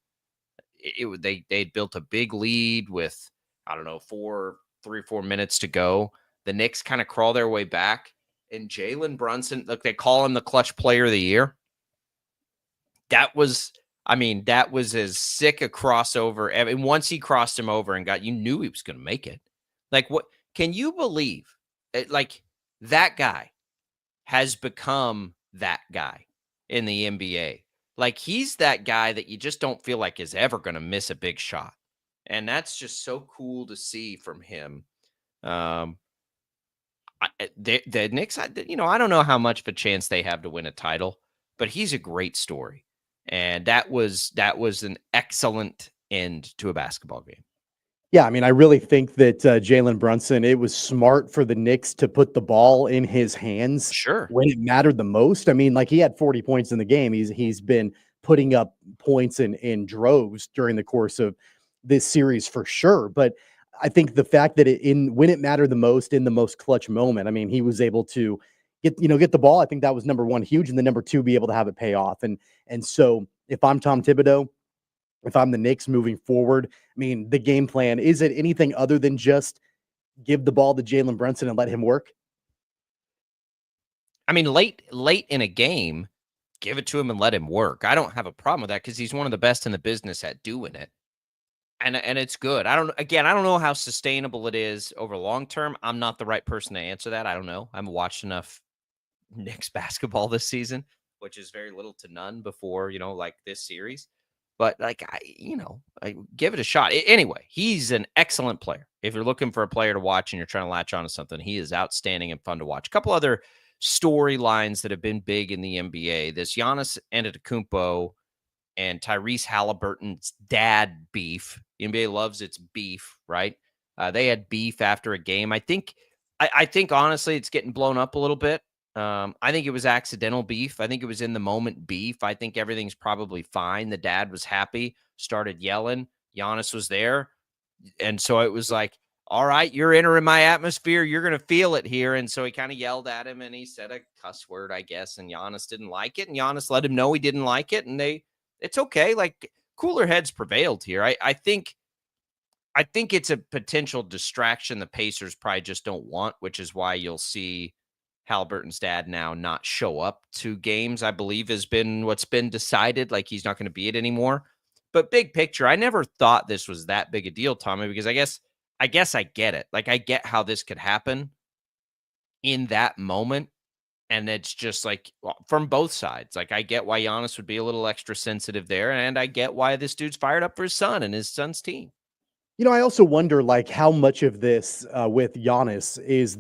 they'd built a big lead with, I don't know, 3 or 4 minutes to go. The Knicks kind of crawl their way back, and Jaylon Brunson, look, they call him the clutch player of the year. That was as sick a crossover. I mean, once he crossed him over and you knew he was going to make it. Like, what can you believe? Like, that guy has become that guy in the NBA. Like, he's that guy that you just don't feel like is ever going to miss a big shot. And that's just so cool to see from him. The Knicks, I don't know how much of a chance they have to win a title, but he's a great story. And that was an excellent end to a basketball game. Yeah, I mean, I really think that Jaylon Brunson, it was smart for the Knicks to put the ball in his hands when it mattered the most. I mean, like, he had 40 points in the game. He's been putting up points in droves during the course of this series for sure. But I think the fact that when it mattered the most, in the most clutch moment, I mean, he was able to get the ball. I think that was number one, huge. And then number two, be able to have it pay off. And so if I'm Tom Thibodeau, if I'm the Knicks moving forward, I mean, the game plan, is it anything other than just give the ball to Jaylon Brunson and let him work? I mean, late in a game, give it to him and let him work. I don't have a problem with that because he's one of the best in the business at doing it. And it's good. I don't know how sustainable it is over long term. I'm not the right person to answer that. I don't know. I haven't watched enough Knicks basketball this season, which is very little to none before, like this series. But like I give it a shot. Anyway, he's an excellent player. If you're looking for a player to watch and you're trying to latch on to something, he is outstanding and fun to watch. A couple other storylines that have been big in the NBA. This Giannis Antetokounmpo and Tyrese Halliburton's dad beef. The NBA loves its beef, right? They had beef after a game. I think honestly, it's getting blown up a little bit. I think it was accidental beef. I think it was in the moment beef. I think everything's probably fine. The dad was happy, started yelling. Giannis was there. And so it was like, all right, you're entering my atmosphere. You're going to feel it here. And so he kind of yelled at him and he said a cuss word, I guess. And Giannis didn't like it. And Giannis let him know he didn't like it. And it's okay. Like cooler heads prevailed here. I think it's a potential distraction the Pacers probably just don't want, which is why you'll see Halliburton's dad now not show up to games, I believe has been what's been decided. Like he's not going to be it anymore. But big picture, I never thought this was that big a deal, Tommy, because I guess I get it. Like I get how this could happen in that moment. And it's just like from both sides. Like I get why Giannis would be a little extra sensitive there. And I get why this dude's fired up for his son and his son's team. I also wonder like how much of this with Giannis is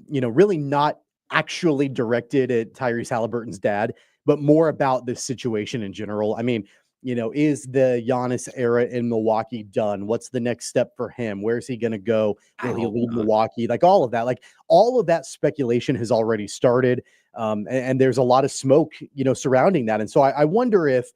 really not actually directed at Tyrese Halliburton's dad, but more about this situation in general. I mean, is the Giannis era in Milwaukee done? What's the next step for him? Where's he going to go? Will he leave Milwaukee? Like all of that speculation has already started. And there's a lot of smoke, surrounding that. And so I wonder if,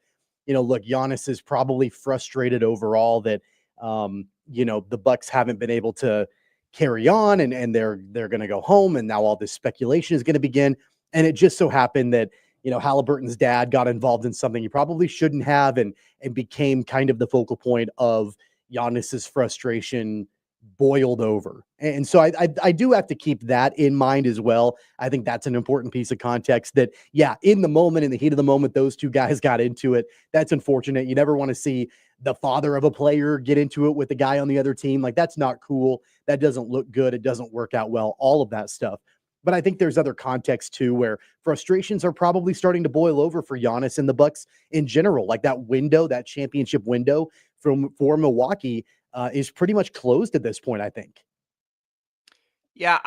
look, Giannis is probably frustrated overall that, the Bucks haven't been able to carry on and they're going to go home. And now all this speculation is going to begin. And it just so happened that, Halliburton's dad got involved in something he probably shouldn't have and became kind of the focal point of Giannis's frustration boiled over. And so I do have to keep that in mind as well. I think that's an important piece of context that, yeah, in the moment, in the heat of the moment, those two guys got into it. That's unfortunate. You never want to see the father of a player get into it with the guy on the other team. Like that's not cool. That doesn't look good. It doesn't work out well, all of that stuff. But I think there's other context too, where frustrations are probably starting to boil over for Giannis and the Bucks in general. Like that window, that championship window for Milwaukee is pretty much closed at this point, I think. Yeah,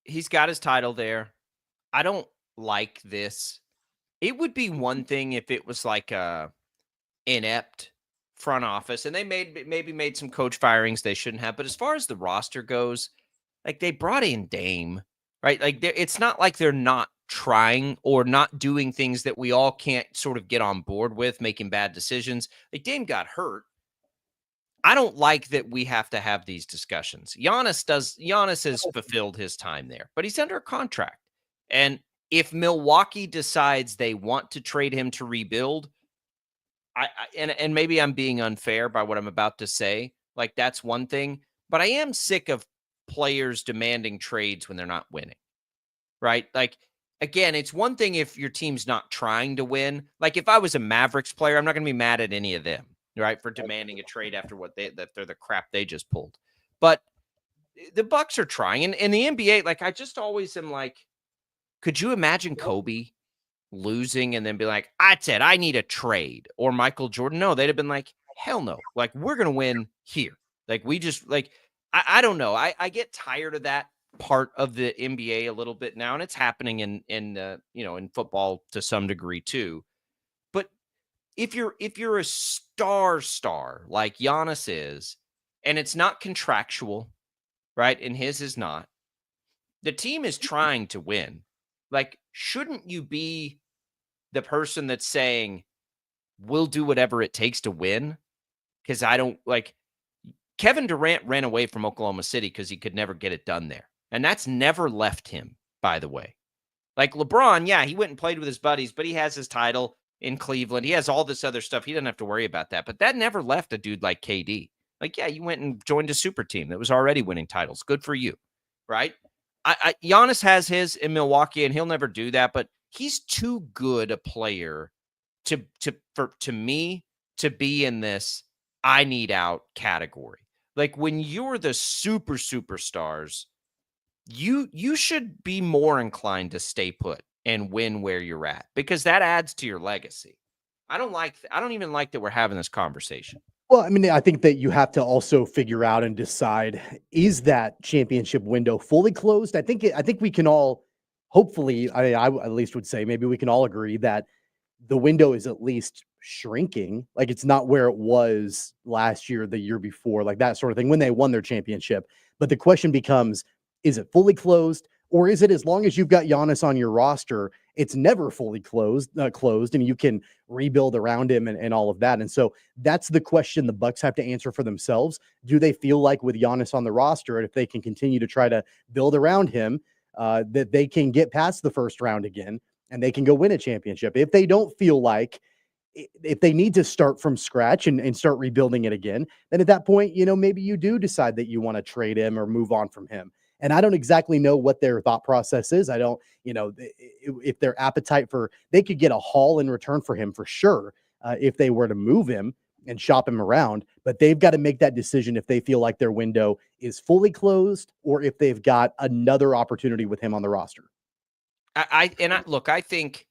he's got his title there. I don't like this. It would be one thing if it was like a inept front office and they maybe made some coach firings they shouldn't have. But as far as the roster goes, like they brought in Dame, right? Like it's not like they're not trying or not doing things that we all can't sort of get on board with, making bad decisions. Like Dame got hurt. I don't like that we have to have these discussions. Giannis has fulfilled his time there, but he's under a contract. And if Milwaukee decides they want to trade him to rebuild, and maybe I'm being unfair by what I'm about to say, like that's one thing, but I am sick of players demanding trades when they're not winning, right? Like, again, it's one thing if your team's not trying to win. Like if I was a Mavericks player, I'm not going to be mad at any of them, right, for demanding a trade after they're the crap they just pulled. But the Bucks are trying. And in the NBA, like I just always am like, could you imagine Kobe losing and then be like, I said I need a trade, or Michael Jordan? No, they'd have been like, hell no. Like we're going to win here. Like we just like, I don't know. I get tired of that part of the NBA a little bit now, and it's happening in football to some degree too. But if you're a star like Giannis is, and it's not contractual, right? And his is not. The team is trying to win. Like, shouldn't you be the person that's saying, we'll do whatever it takes to win? Because I don't like Kevin Durant ran away from Oklahoma City because he could never get it done there. And that's never left him, by the way. Like LeBron, yeah, he went and played with his buddies, but he has his title in Cleveland. He has all this other stuff. He doesn't have to worry about that. But that never left a dude like KD. Like, yeah, you went and joined a super team that was already winning titles. Good for you, right? Giannis has his in Milwaukee, and he'll never do that. But he's too good a player to me to be in this I need out category. Like when you're the superstars, you should be more inclined to stay put and win where you're at, because that adds to your legacy. I don't even like that we're having this conversation. Well, I mean, I think that you have to also figure out and decide, is that championship window fully closed? I think we can all, hopefully, I at least would say, maybe we can all agree that the window is at least shrinking. Like, it's not where it was last year, the year before, like that sort of thing when they won their championship. But the question becomes, is it fully closed, or is it, as long as you've got Giannis on your roster, it's never fully closed, and you can rebuild around him and all of that. And so that's the question the Bucks have to answer for themselves. Do they feel like with Giannis on the roster, and if they can continue to try to build around him, that they can get past the first round again and they can go win a championship? If they don't feel like, if they need to start from scratch and start rebuilding it again, then at that point, maybe you do decide that you want to trade him or move on from him. And I don't exactly know what their thought process is. I don't, if their appetite for, they could get a haul in return for him for sure, if they were to move him and shop him around. But they've got to make that decision if they feel like their window is fully closed or if they've got another opportunity with him on the roster. I think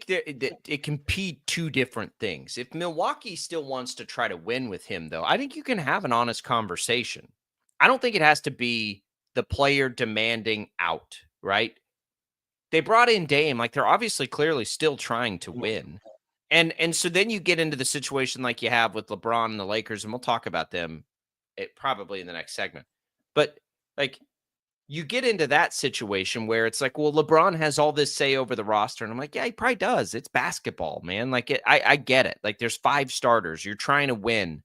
that it can be two different things. If Milwaukee still wants to try to win with him, though, I think you can have an honest conversation. I don't think it has to be the player demanding out, right? They brought in Dame, like they're obviously clearly still trying to win. And so then you get into the situation like you have with LeBron and the Lakers, and we'll talk about them probably in the next segment. But like you get into that situation where it's like, well, LeBron has all this say over the roster. And I'm like, yeah, he probably does. It's basketball, man. Like I get it. Like there's 5 starters. You're trying to win.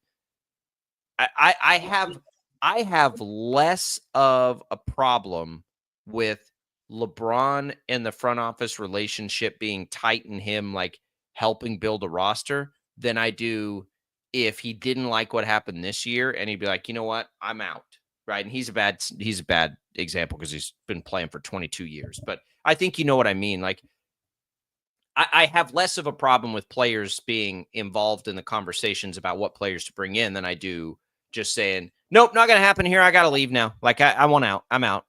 I have less of a problem with LeBron and the front office relationship being tight and him like helping build a roster than I do if he didn't like what happened this year and he'd be like, you know what, I'm out. Right. And he's a bad example because he's been playing for 22 years. But I think you know what I mean. Like I have less of a problem with players being involved in the conversations about what players to bring in than I do just saying, nope, not going to happen here. I got to leave now. Like I want out. I'm out.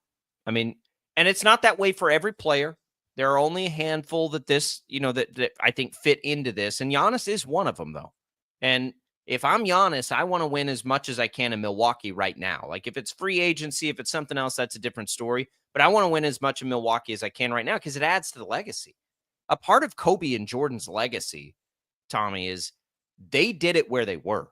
I mean, and it's not that way for every player. There are only a handful that that I think fit into this. And Giannis is one of them, though. And if I'm Giannis, I want to win as much as I can in Milwaukee right now. Like if it's free agency, if it's something else, that's a different story. But I want to win as much in Milwaukee as I can right now because it adds to the legacy. A part of Kobe and Jordan's legacy, Tommy, is they did it where they were,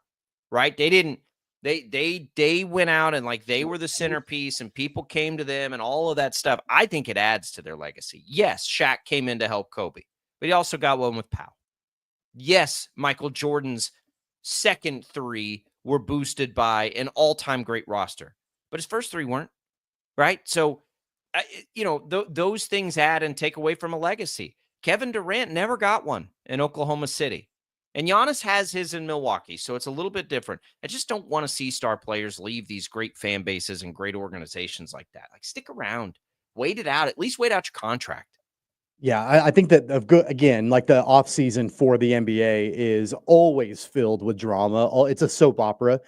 right? They didn't. They went out and like they were the centerpiece and people came to them and all of that stuff. I think it adds to their legacy. Yes, Shaq came in to help Kobe, but he also got one with Powell. Yes, Michael Jordan's second 3 were boosted by an all-time great roster, but his first 3 weren't, right? So, those things add and take away from a legacy. Kevin Durant never got one in Oklahoma City. And Giannis has his in Milwaukee, so it's a little bit different. I just don't want to see star players leave these great fan bases and great organizations like that. Like, stick around. Wait it out. At least wait out your contract. Yeah, I think that again, like the offseason for the NBA is always filled with drama. It's a soap opera.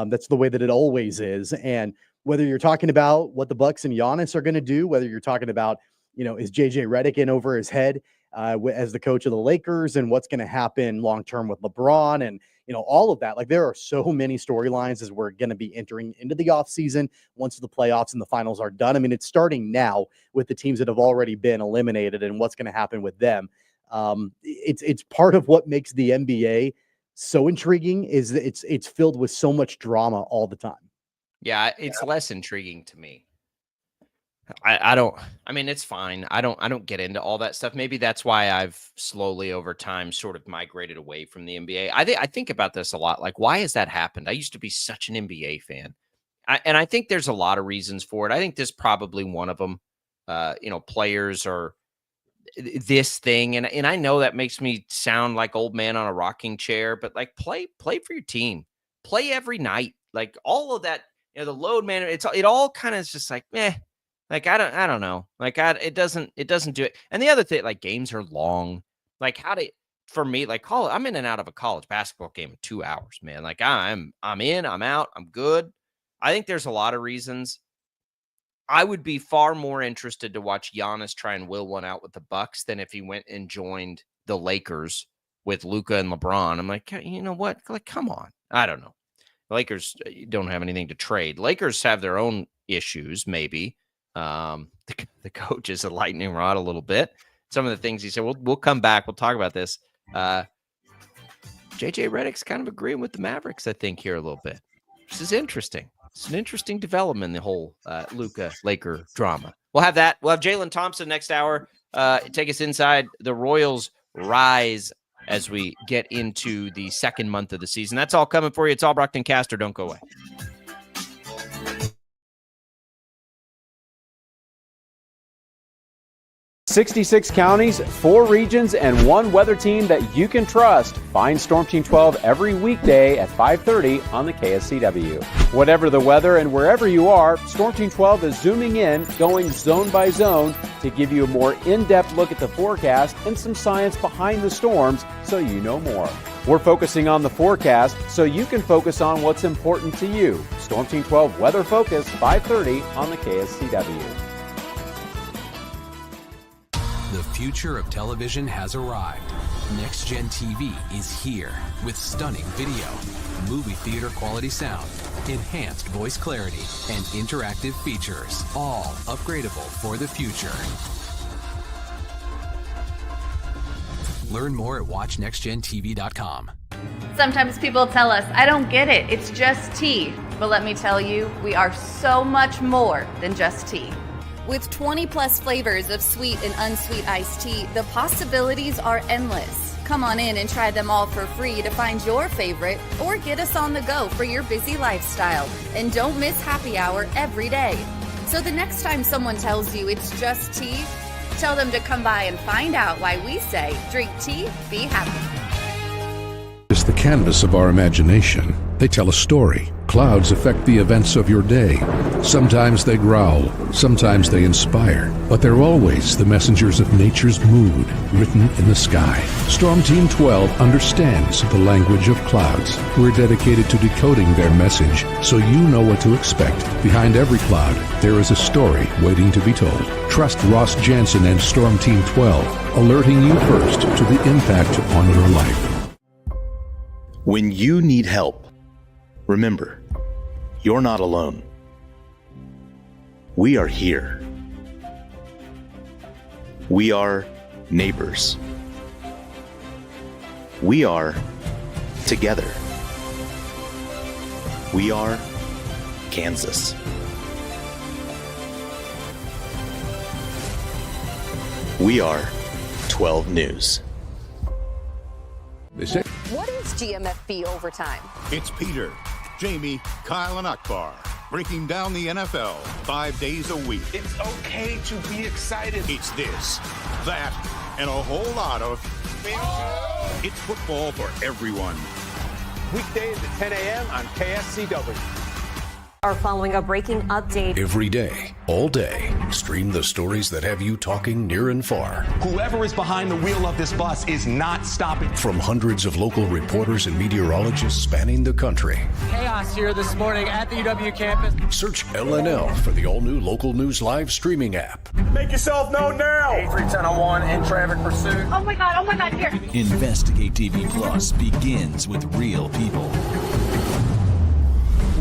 That's the way that it always is. And whether you're talking about what the Bucks and Giannis are going to do, whether you're talking about, is JJ Redick in over his head as the coach of the Lakers and what's going to happen long-term with LeBron and, all of that. Like there are so many storylines as we're going to be entering into the offseason once the playoffs and the finals are done. I mean, it's starting now with the teams that have already been eliminated and what's going to happen with them. It's part of what makes the NBA so intriguing is that it's filled with so much drama all the time. Yeah, it's less intriguing to me. It's fine. I don't get into all that stuff. Maybe that's why I've slowly over time sort of migrated away from the NBA. I think about this a lot. Like, why has that happened? I used to be such an NBA fan. And I think there's a lot of reasons for it. I think this is probably one of them. Players are this thing. And I know that makes me sound like old man on a rocking chair, but like play for your team. Play every night. Like all of that, the load man, it all kind of is just like, Like, I don't know. Like, it doesn't do it. And the other thing, like games are long. Like for me, like I'm in and out of a college basketball game in 2 hours, man. Like I'm in, I'm out, I'm good. I think there's a lot of reasons. I would be far more interested to watch Giannis try and will one out with the Bucks than if he went and joined the Lakers with Luka and LeBron. I'm like, you know what? Like, come on. I don't know. The Lakers don't have anything to trade. Lakers have their own issues, maybe. The coach is a lightning rod a little bit. Some of the things he said, we'll come back. We'll talk about this. JJ Redick's kind of agreeing with the Mavericks, I think, here a little bit. This is interesting. It's an interesting development in the whole Luka Laker drama. We'll have that. We'll have Jaylon Thompson next hour take us inside the Royals' rise as we get into the second month of the season. That's all coming for you. It's all Brockton Caster. Don't go away. 66 counties, 4 regions, and 1 weather team that you can trust. Find Storm Team 12 every weekday at 5:30 on the KSCW. Whatever the weather and wherever you are, Storm Team 12 is zooming in, going zone by zone to give you a more in-depth look at the forecast and some science behind the storms so you know more. We're focusing on the forecast so you can focus on what's important to you. Storm Team 12 Weather Focus, 5:30 on the KSCW. The future of television has arrived. Next Gen TV is here with stunning video, movie theater quality sound, enhanced voice clarity, and interactive features, all upgradable for the future. Learn more at watchnextgentv.com. Sometimes people tell us, I don't get it, it's just tea. But let me tell you, we are so much more than just tea. With 20 plus flavors of sweet and unsweet iced tea, the possibilities are endless. Come on in and try them all for free to find your favorite or get us on the go for your busy lifestyle. And don't miss happy hour every day. So the next time someone tells you it's just tea, tell them to come by and find out why we say, drink tea, be happy. Is the canvas of our imagination. They tell a story. Clouds affect the events of your day. Sometimes they growl, sometimes they inspire, but they're always the messengers of nature's mood written in the sky. Storm Team 12 understands the language of clouds. We're dedicated to decoding their message so you know what to expect. Behind every cloud, there is a story waiting to be told. Trust Ross Jansen and Storm Team 12, alerting you first to the impact on your life. When you need help, remember, you're not alone. We are here. We are neighbors. We are together. We are Kansas. We are 12 News. What is GMFB Overtime? It's Peter, Jamie, Kyle, and Akbar breaking down the NFL 5 days a week. It's okay to be excited. It's this, that, and a whole lot of... It's football for everyone. Weekdays at 10 a.m. on KSCW. Are following a breaking update. Every day, all day, stream the stories that have you talking near and far. Whoever is behind the wheel of this bus is not stopping. From hundreds of local reporters and meteorologists spanning the country. Chaos here this morning at the UW campus. Search LNL for the all-new Local News Live streaming app. Make yourself known now. 831001 in traffic pursuit. Oh my God, here. Investigate TV Plus begins with real people.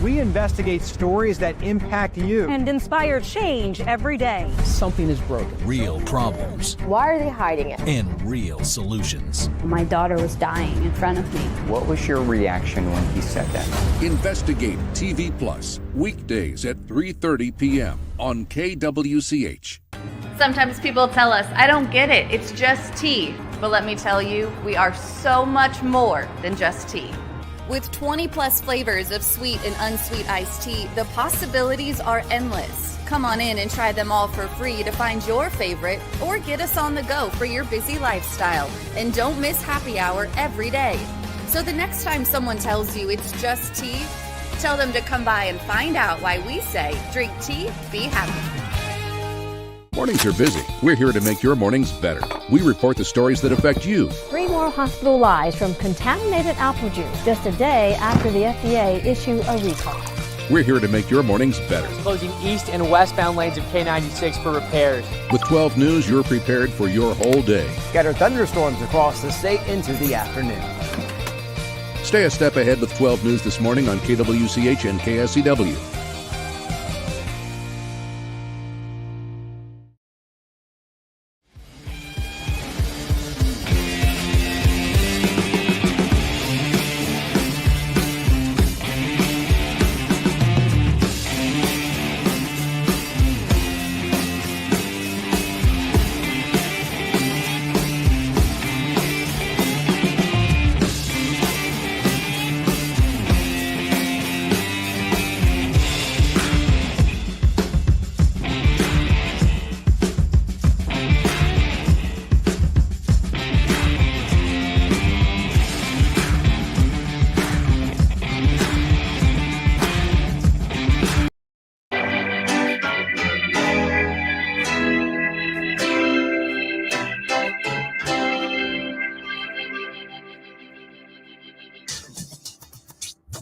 We investigate stories that impact you. And inspire change every day. Something is broken. Real problems. Why are they hiding it? And real solutions. My daughter was dying in front of me. What was your reaction when he said that? Investigate TV Plus, weekdays at 3:30 p.m. on KWCH. Sometimes people tell us, I don't get it, it's just tea. But let me tell you, we are so much more than just tea. With 20 plus flavors of sweet and unsweet iced tea, the possibilities are endless. Come on in and try them all for free to find your favorite or get us on the go for your busy lifestyle. And don't miss happy hour every day. So the next time someone tells you it's just tea, tell them to come by and find out why we say, drink tea, be happy. Mornings are busy. We're here to make your mornings better. We report the stories that affect you. 3 more hospitalized from contaminated apple juice just a day after the FDA issue a recall. We're here to make your mornings better. Closing east and westbound lanes of K96 for repairs. With 12 News, you're prepared for your whole day. Scattered thunderstorms across the state into the afternoon. Stay a step ahead with 12 News this morning on KWCH and KSCW.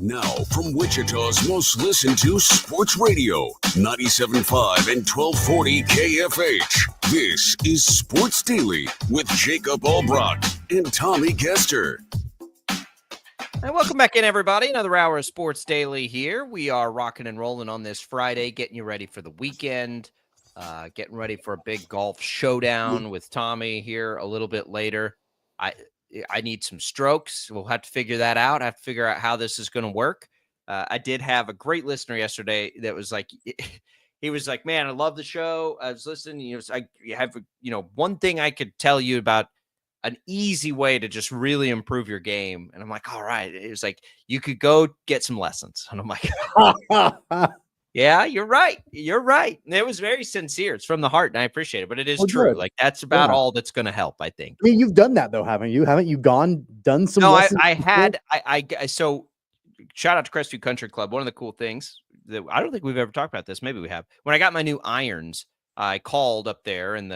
Now, from Wichita's most listened to sports radio, 97.5 and 1240 KFH. This is Sports Daily with Jacob Albrock and Tommy Kester. And welcome back in, everybody. Another hour of Sports Daily here. We are rocking and rolling on this Friday, getting you ready for the weekend, getting ready for a big golf showdown with Tommy here a little bit later. I need some strokes. We'll have to figure that out. I have to figure out how this is going to work. I did have a great listener yesterday that was like, he was like, man, I love the show. I was listening. You have, one thing I could tell you about an easy way to just really improve your game. And I'm like, all right. It was like, you could go get some lessons. And I'm like, yeah, you're right. You're right. And it was very sincere. It's from the heart, and I appreciate it. But it is true. Good. Like, that's about all that's going to help, I think. I mean, you've done that though, haven't you? Haven't you done some? No, lessons I before? had. So shout out to Crestview Country Club. One of the cool things that I don't think we've ever talked about this. Maybe we have. When I got my new irons, I called up there, and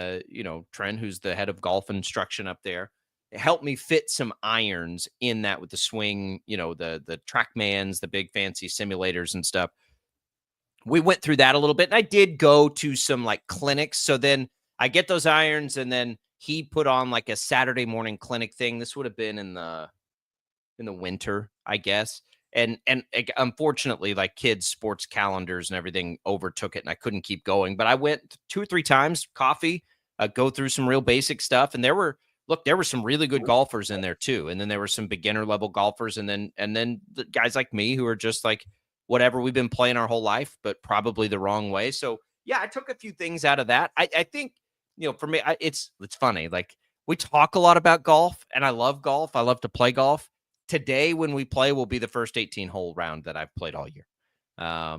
Trent, who's the head of golf instruction up there, helped me fit some irons in that with the swing, the TrackMans, the big fancy simulators and stuff. We went through that a little bit, and I did go to some like clinics. So then I get those irons, and then he put on like a Saturday morning clinic thing. This would have been in the winter, I guess. And unfortunately, like kids' sports calendars and everything overtook it, and I couldn't keep going. But I went 2 or 3 times, coffee, go through some real basic stuff. And there were some really good golfers in there too. And then there were some beginner level golfers, and then the guys like me who are just like, whatever, we've been playing our whole life, but probably the wrong way. So yeah, I took a few things out of that. I think, for me, it's funny. Like, we talk a lot about golf, and I love golf. I love to play golf. Today, when we play, will be the first 18-hole round that I've played all year. I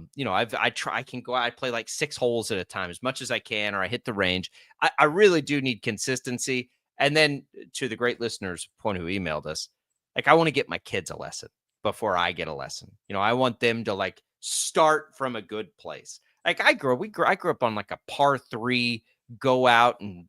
can go out, I play like 6 holes at a time, as much as I can, or I hit the range. I really do need consistency. And then to the great listeners, point who emailed us, like, I want to get my kids a lesson before I get a lesson. I want them to like start from a good place. Like I grew up on like a par 3, go out and,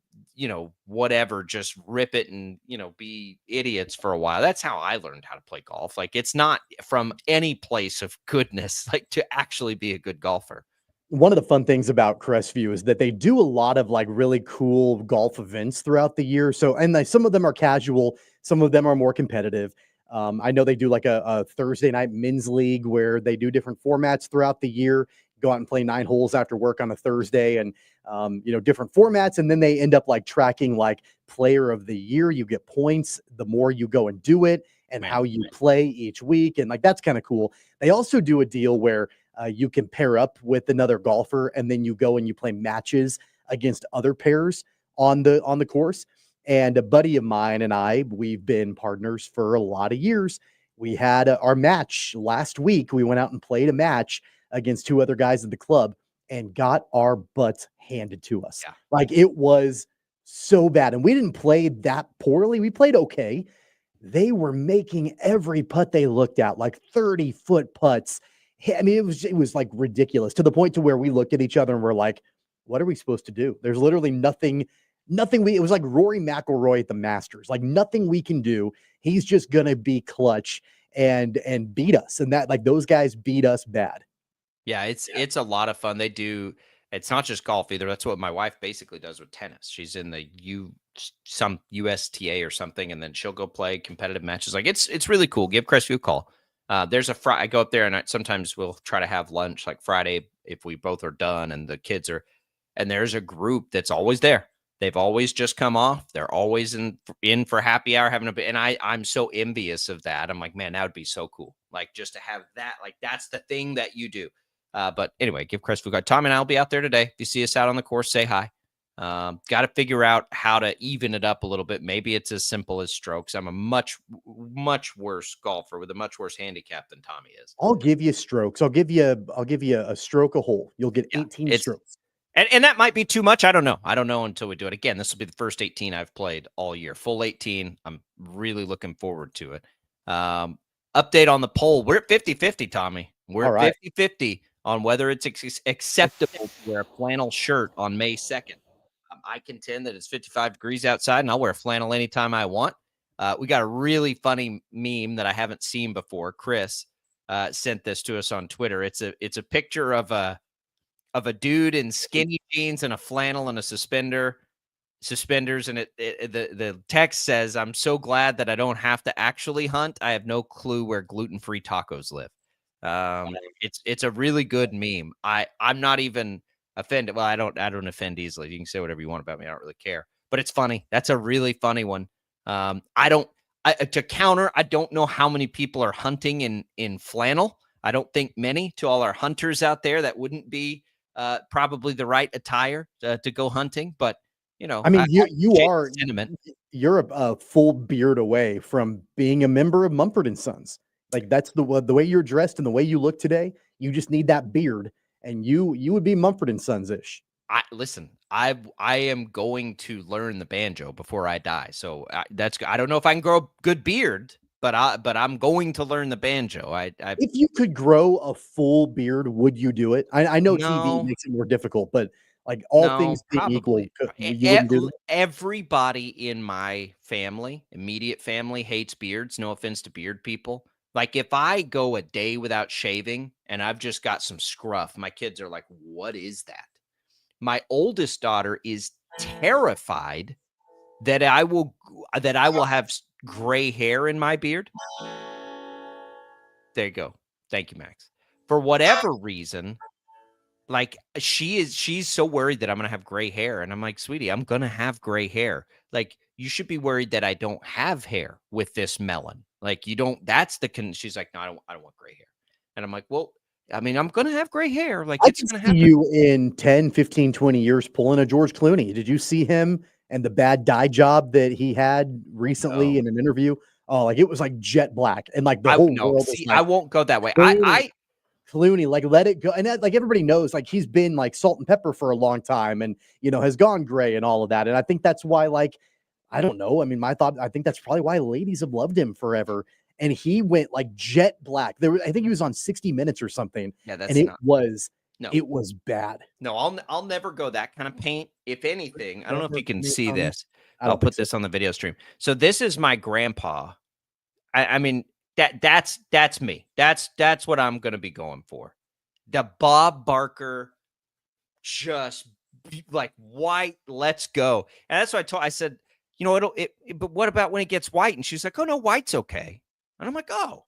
whatever, just rip it and, be idiots for a while. That's how I learned how to play golf. Like, it's not from any place of goodness, like, to actually be a good golfer. One of the fun things about Crestview is that they do a lot of like really cool golf events throughout the year. So, and some of them are casual, some of them are more competitive. I know they do like a Thursday night men's league where they do different formats throughout the year, go out and play 9 holes after work on a Thursday, and, different formats. And then they end up like tracking like player of the year. You get points the more you go and do it, and how you play each week. And like, that's kind of cool. They also do a deal where you can pair up with another golfer, and then you go and you play matches against other pairs on the course. And a buddy of mine and I, we've been partners for a lot of years. We had our match last week. We went out and played a match against 2 other guys at the club and got our butts handed to us. Yeah. Like, it was so bad. And we didn't play that poorly. We played okay. They were making every putt they looked at, like 30-foot putts. I mean, it was like ridiculous, to the point to where we looked at each other and we're like, what are we supposed to do? There's literally nothing it was like Rory McIlroy at the Masters. Like nothing we can do. He's just gonna be clutch and beat us. And that, like, those guys beat us bad. Yeah, it's a lot of fun. They do. It's not just golf either. That's what my wife basically does with tennis. She's in the some USTA or something, and then she'll go play competitive matches. Like it's really cool. Give Crestview a call. There's a Friday. I go up there, and sometimes we'll try to have lunch like Friday if we both are done and the kids are. And there's a group that's always there. They've always just come off. They're always in for happy hour having and I'm so envious of that. I'm like, man, that would be so cool. Like just to have that, like that's the thing that you do. But anyway, give Crestview a call. Tom and I will be out there today. If you see us out on the course, say hi. Got to figure out how to even it up a little bit. Maybe it's as simple as strokes. I'm a much worse golfer with a much worse handicap than Tommy is. I'll give you strokes. I'll give you a stroke a hole. You'll get 18 strokes. And that might be too much. I don't know. I don't know until we do it. Again, this will be the first 18 I've played all year. Full 18. I'm really looking forward to it. Update on the poll. We're at 50-50, Tommy. We're at 50-50 on whether it's acceptable to wear a flannel shirt on May 2nd. I contend that it's 55 degrees outside, and I'll wear a flannel anytime I want. We got a really funny meme that I haven't seen before. Chris sent this to us on Twitter. It's a picture of a dude in skinny jeans and a flannel and a suspenders, and the text says, "I'm so glad that I don't have to actually hunt. I have no clue where gluten-free tacos live." It's a really good meme. I'm not even offended. Well, I don't offend easily. You can say whatever you want about me. I don't really care. But it's funny. That's a really funny one. To counter, I don't know how many people are hunting in flannel. I don't think many. To all our hunters out there, that wouldn't be probably the right attire to go hunting. But I mean, you're a full beard away from being a member of Mumford and Sons. Like that's the way you're dressed and the way you look today. You just need that beard, and you would be Mumford and Sons ish. Listen, I am going to learn the banjo before I die. So I don't know if I can grow a good beard, but I'm going to learn the banjo. If you could grow a full beard, would you do it? I know No. TV makes it more difficult, but like all things being equal, you wouldn't do it? Everybody in my family, immediate family, hates beards. No offense to beard people. Like if I go a day without shaving and I've just got some scruff, my kids are like, "What is that?" My oldest daughter is terrified that I will have gray hair in my beard. There you go. Thank you, Max. For whatever reason, like she's so worried that I'm gonna have gray hair, and I'm like, "Sweetie, I'm gonna have gray hair. Like you should be worried that I don't have hair with this melon. Like you don't. That's the She's like, "No, I don't want gray hair," and I'm like, "Well, I mean, I'm gonna have gray hair. Like I it's can gonna see happen." you in 10, 15, 20 years pulling a George Clooney. Did you see him and the bad dye job that he had recently in an interview? Oh, like it was like jet black, and like the whole world. See, was like, I won't go that way. Clooney, like let it go, and like everybody knows, like he's been like salt and pepper for a long time, and has gone gray and all of that. And I think that's why, like, I don't know. I mean, I think that's probably why ladies have loved him forever. And he went like jet black. I think he was on 60 Minutes or something. Yeah, it was bad. No, I'll never go that kind of paint. If anything, I don't know if you can see this. I don't I'll put this on the video stream. So this is my grandpa. I mean, that's me. That's what I'm going to be going for. The Bob Barker, just like white. Let's go. And that's what I said. But what about when it gets white? And she's like, "Oh no, white's okay." And I'm like, "Oh,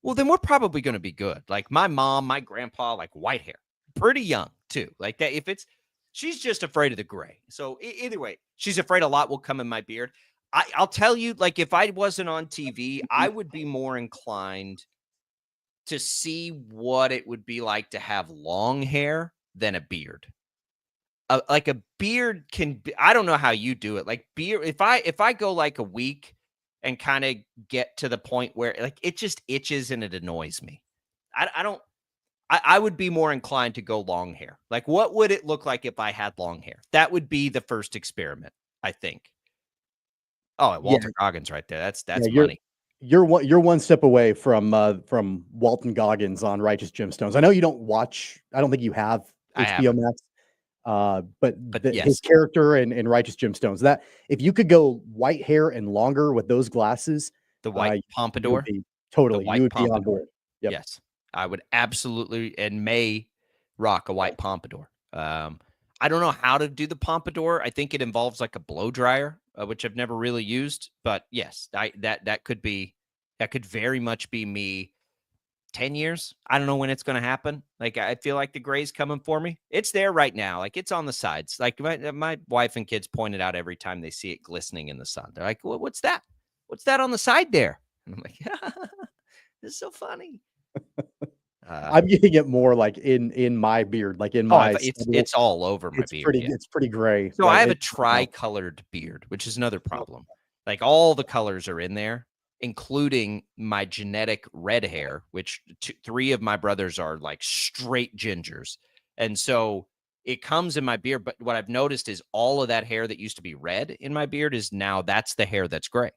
well then we're probably going to be good." Like my mom, my grandpa, like white hair, pretty young too. Like that. She's just afraid of the gray. So either way, she's afraid a lot will come in my beard. I'll tell you, like if I wasn't on TV, I would be more inclined to see what it would be like to have long hair than a beard. Like a beard can be, I don't know how you do it. Like beard, if I go like a week and kind of get to the point where like it just itches and it annoys me. I would be more inclined to go long hair. Like what would it look like if I had long hair? That would be the first experiment, I think. Oh, Walter Goggins right there. That's money. You're one step away from Walton Goggins on Righteous Gemstones. I know you don't watch. I don't think you have HBO Max. But yes. his character and Righteous Gemstones. That if you could go white hair and longer with those glasses, the white pompadour, you would be on board. Yep. Yes, I would absolutely and may rock a white pompadour. I don't know how to do the pompadour. I think it involves like a blow dryer, which I've never really used. But yes, that could very much be me. 10 years. I don't know when it's going to happen. Like, I feel like the gray's coming for me. It's there right now. Like, it's on the sides. Like, my wife and kids point it out every time they see it glistening in the sun. They're like, what's that? What's that on the side there? And I'm like, this is so funny. I'm getting it more like in my beard, like in my. It's all over my beard. It's pretty gray. So I have a tri-colored beard, which is another problem. Like, all the colors are in there, including my genetic red hair, which 3 of my brothers are like straight gingers. And so it comes in my beard. But what I've noticed is all of that hair that used to be red in my beard is now that's the hair that's gray.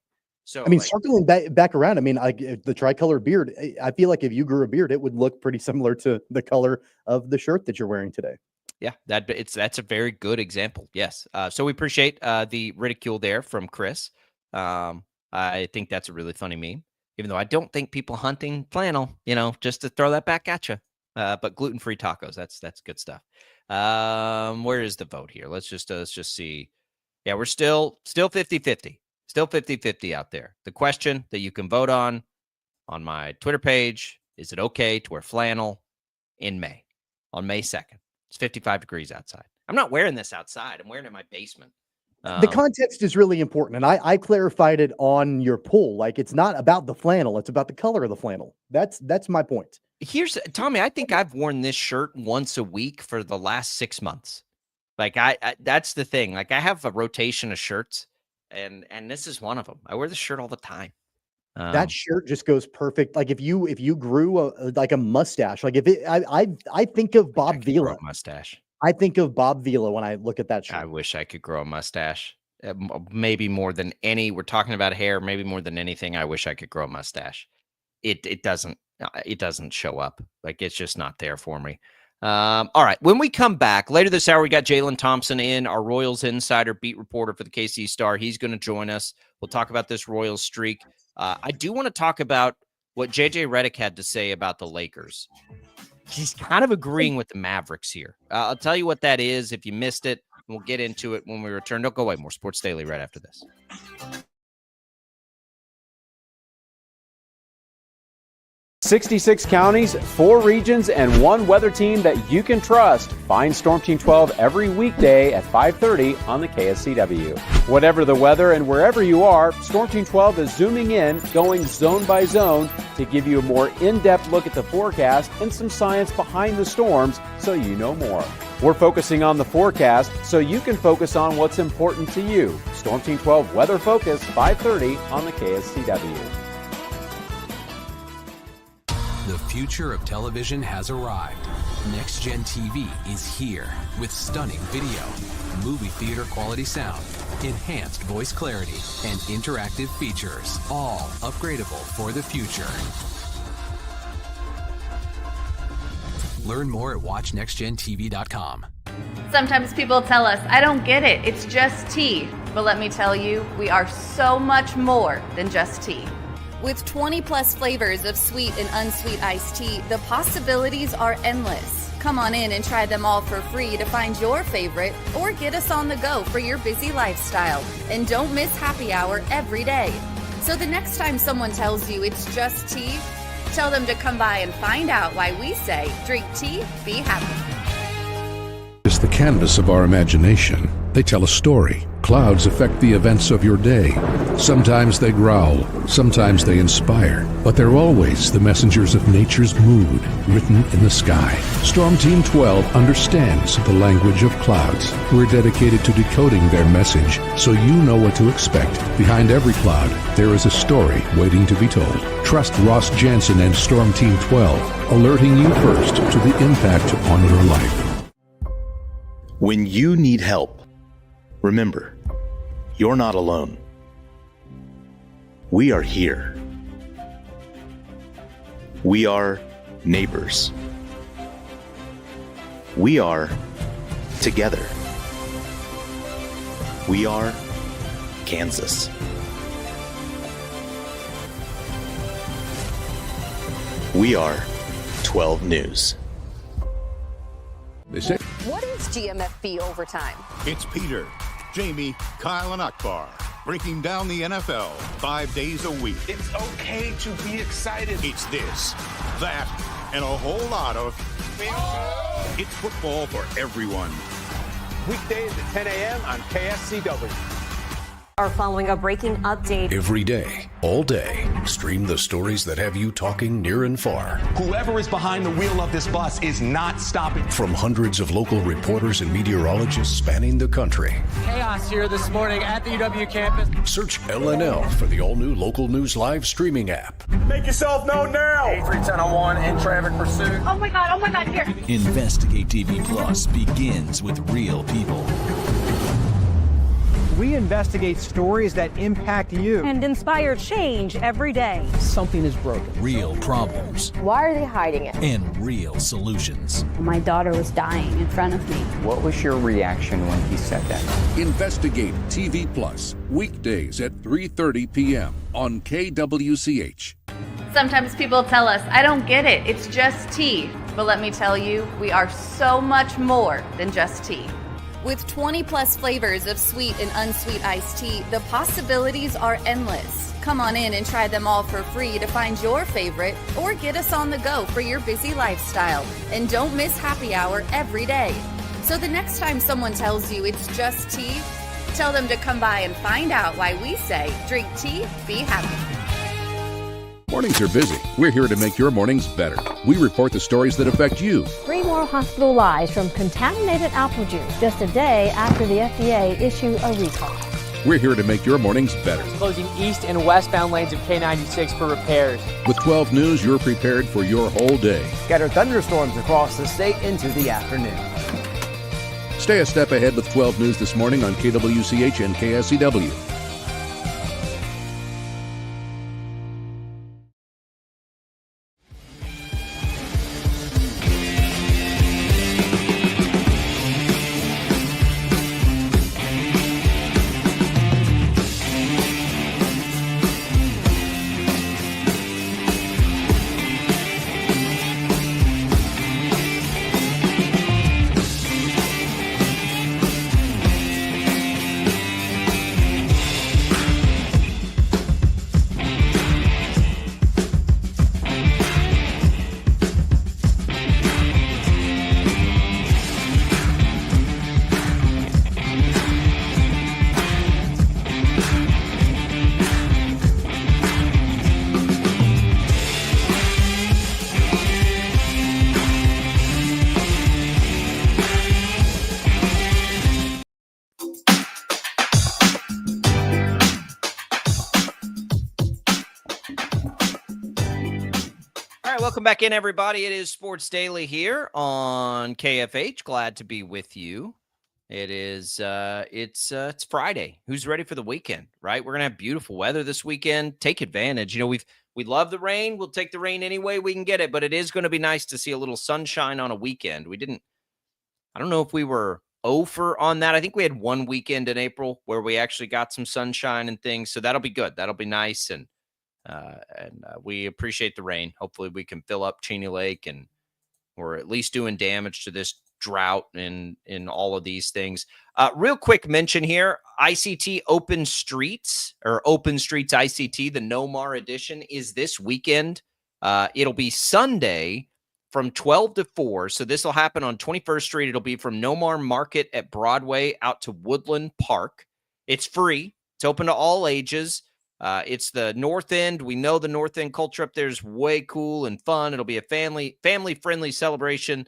So I mean, circling back around, I mean, like the tricolored beard, I feel like if you grew a beard, it would look pretty similar to the color of the shirt that you're wearing today. Yeah, that's a very good example. Yes. So we appreciate the ridicule there from Chris. I think that's a really funny meme, even though I don't think people hunting flannel, just to throw that back at you. But gluten-free tacos, that's good stuff. Where is the vote here? Let's just see. Yeah, we're still 50-50. Still 50-50 out there. The question that you can vote on my Twitter page, is it okay to wear flannel in May, on May 2nd? It's 55 degrees outside. I'm not wearing this outside. I'm wearing it in my basement. The context is really important. And I clarified it on your poll. Like, it's not about the flannel. It's about the color of the flannel. That's my point. Here's Tommy. I think I've worn this shirt once a week for the last 6 months. Like I that's the thing. Like, I have a rotation of shirts. And this is one of them. I wear this shirt all the time. That shirt just goes perfect. Like if you grew a mustache, like I think of Bob Vila mustache. I think of Bob Vila when I look at that shirt. I wish I could grow a mustache. Maybe more than any. We're talking about hair. Maybe more than anything. I wish I could grow a mustache. It doesn't show up. Like, it's just not there for me. All right. When we come back later this hour, we got Jaylon Thompson in, our Royals insider beat reporter for the KC Star. He's going to join us. We'll talk about this Royals streak. I do want to talk about what JJ Redick had to say about the Lakers. He's kind of agreeing with the Mavericks here. I'll tell you what that is. If you missed it, we'll get into it when we return. Don't go away. More Sports Daily right after this. 66 counties, 4 regions, and 1 weather team that you can trust. Find Storm Team 12 every weekday at 5:30 on the KSCW. Whatever the weather and wherever you are, Storm Team 12 is zooming in, going zone by zone to give you a more in-depth look at the forecast and some science behind the storms so you know more. We're focusing on the forecast so you can focus on what's important to you. Storm Team 12 Weather Focus, 5:30 on the KSCW. The future of television has arrived. Next Gen TV is here with stunning video, movie theater quality sound, enhanced voice clarity, and interactive features, all upgradable for the future. Learn more at watchnextgentv.com. Sometimes people tell us, I don't get it, it's just tea. But let me tell you, we are so much more than just tea. With 20 plus flavors of sweet and unsweet iced tea, the possibilities are endless. Come on in and try them all for free to find your favorite, or get us on the go for your busy lifestyle. And don't miss happy hour every day. So the next time someone tells you it's just tea, tell them to come by and find out why we say, drink tea, be happy. It's the canvas of our imagination. They tell a story. Clouds affect the events of your day. Sometimes they growl, sometimes they inspire, but they're always the messengers of nature's mood, written in the sky. Storm Team 12 understands the language of clouds. We're dedicated to decoding their message so you know what to expect. Behind every cloud, there is a story waiting to be told. Trust Ross Jansen and Storm Team 12, alerting you first to the impact on your life. When you need help, remember, you're not alone. We are here. We are neighbors. We are Together, we are Kansas. We are 12 News. They say, What is GMFB overtime? It's Peter, Jamie, Kyle, and Akbar breaking down the NFL 5 days a week. It's okay to be excited. It's this, that, and a whole lot of. It's football for everyone. Weekdays at 10 a.m. on KSCW. Are following a breaking update. every day, all day, stream the stories that have you talking near and far. Whoever is behind the wheel of this bus is not stopping. From hundreds of local reporters and meteorologists spanning the country. Chaos here this morning at the UW campus. Search LNL for the all-new Local News Live streaming app. Make yourself known now. 31001 in traffic pursuit. Oh my God, here. Investigate TV Plus begins with real people. We investigate stories that impact you. And inspire change every day. Something is broken. Real problems Why are they hiding it? and real solutions. My daughter was dying in front of me. What was your reaction when he said that? Investigate TV Plus, weekdays at 3:30 p.m. on KWCH. Sometimes people tell us, I don't get it, it's just tea. But let me tell you, we are so much more than just tea. With 20 plus flavors of sweet and unsweet iced tea, the possibilities are endless. Come on in and try them all for free to find your favorite or get us on the go for your busy lifestyle. And don't miss happy hour every day. So the next time someone tells you it's just tea, tell them to come by and find out why we say drink tea, be happy. Mornings are busy. We're here to make your mornings better. We report the stories that affect you. 3 more hospital lies from contaminated apple juice just a day after the FDA issued a recall. We're here to make your mornings better. Closing east and westbound lanes of K96 for repairs. With 12 News, you're prepared for your whole day. Scattered thunderstorms across the state into the afternoon. Stay a step ahead with 12 News this morning on KWCH and KSCW. Welcome back in, everybody. It is Sports Daily here on KFH. Glad to be with you. It is it's Friday. Who's ready for the weekend, right? We're gonna have beautiful weather this weekend. Take advantage. You know, we love the rain. We'll take the rain any way we can get it, but it is going to be nice to see a little sunshine on a weekend. I don't know if we were over on that. I think we had one weekend in April where we actually got some sunshine and things. So that'll be good. That'll be nice. And we appreciate the rain. Hopefully we can fill up Cheney Lake and we're at least doing damage to this drought and in all of these things. Real quick mention here, ICT Open Streets ICT, the Nomar edition is this weekend. It'll be Sunday from 12 to 4. So this will happen on 21st Street. It'll be from Nomar Market at Broadway out to Woodland Park. It's free. It's open to all ages. It's the North End. We know the North End culture up there is way cool and fun. It'll be a family-friendly celebration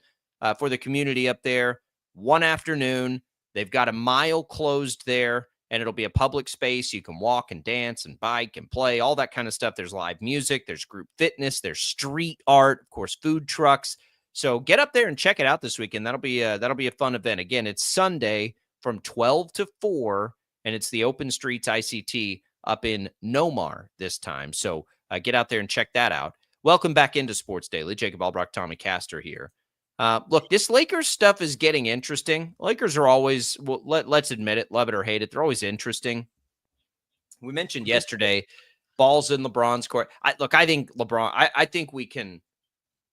for the community up there. One afternoon. They've got a mile closed there, and it'll be a public space. You can walk and dance and bike and play, all that kind of stuff. There's live music. There's group fitness. There's street art, of course, food trucks. So get up there and check it out this weekend. That'll be a fun event. Again, it's Sunday from 12 to 4, and it's the Open Streets ICT up in Nomar this time. So get out there and check that out. Welcome back into Sports Daily. Jacob Albrock, Tommy Castor here. Look, this Lakers stuff is getting interesting. Lakers are always, well, let's admit it, love it or hate it, they're always interesting. We mentioned yesterday, balls in LeBron's court. I think LeBron, I think we can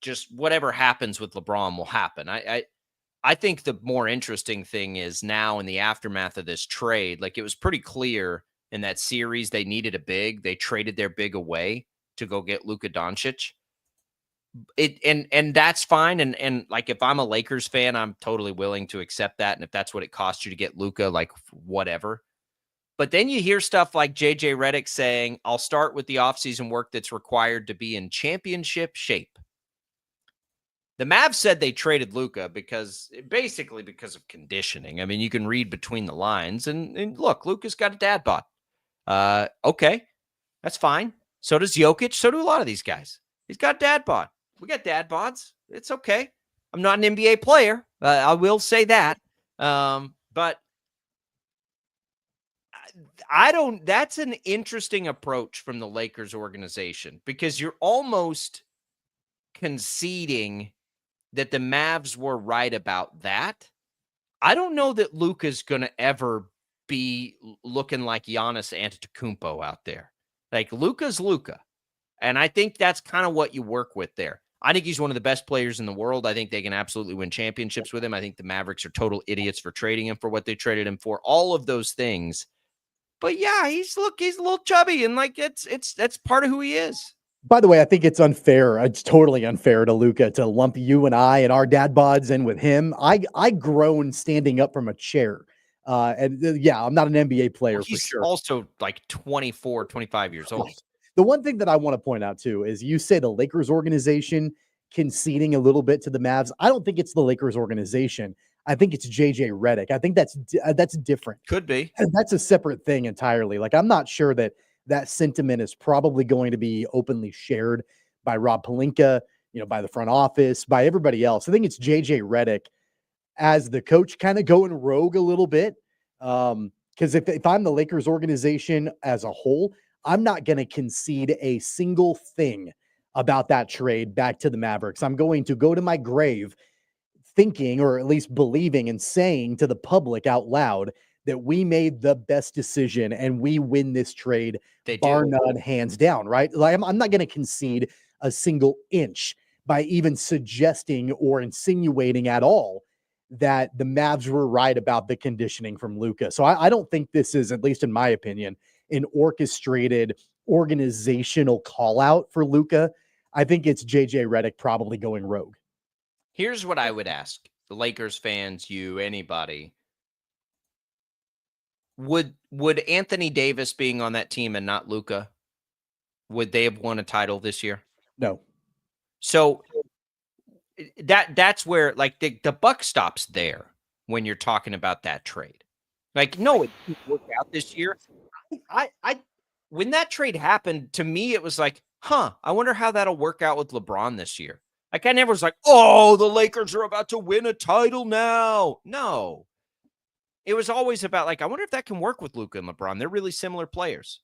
just, whatever happens with LeBron will happen. I think the more interesting thing is now in the aftermath of this trade, like it was pretty clear in that series they needed a big. They traded their big away to go get Luka Doncic. And that's fine. And like if I'm a Lakers fan, I'm totally willing to accept that. And if that's what it costs you to get Luka, like whatever. But then you hear stuff like JJ Redick saying, I'll start with the offseason work that's required to be in championship shape. The Mavs said they traded Luka because of conditioning. I mean, you can read between the lines and look, Luka's got a dad bod. Okay, that's fine. So does Jokic. So do a lot of these guys. He's got dad bod. We got dad bods. It's okay. I'm not an NBA player. I will say that. But that's an interesting approach from the Lakers organization because you're almost conceding that the Mavs were right about that. I don't know that Luka's going to ever be looking like Giannis Antetokounmpo out there. Like Luka's Luka. And I think that's kind of what you work with there. I think he's one of the best players in the world. I think they can absolutely win championships with him. I think the Mavericks are total idiots for trading him for what they traded him for. All of those things. But yeah, he's a little chubby and like that's part of who he is. By the way, I think it's unfair. It's totally unfair to Luka to lump you and I and our dad bods in with him. I grown standing up from a chair. Yeah, I'm not an NBA player for sure. He's also like 24, 25 years old. The one thing that I want to point out too is you say the Lakers organization conceding a little bit to the Mavs. I don't think it's the Lakers organization. I think it's JJ Redick. I think that's different. Could be. That's a separate thing entirely. Like I'm not sure that sentiment is probably going to be openly shared by Rob Pelinka, by the front office, by everybody else. I think it's JJ Redick as the coach kind of going rogue a little bit. Because if I'm the Lakers organization as a whole, I'm not going to concede a single thing about that trade back to the Mavericks. I'm going to go to my grave thinking, or at least believing and saying to the public out loud that we made the best decision and we win this trade bar none, hands down, right? Like I'm not going to concede a single inch by even suggesting or insinuating at all that the Mavs were right about the conditioning from Luka. So I don't think this is, at least in my opinion, an orchestrated organizational call out for Luka. I think it's JJ Redick probably going rogue. Here's what I would ask the Lakers fans, you, anybody. Would Anthony Davis being on that team and not Luka, would they have won a title this year? No. So that's where like the buck stops there when you're talking about that trade. Like, no, it didn't work out this year. I when that trade happened, to me, it was like, I wonder how that'll work out with LeBron this year. Like, I never was like, oh, the Lakers are about to win a title now. No. It was always about like, I wonder if that can work with Luka and LeBron. They're really similar players.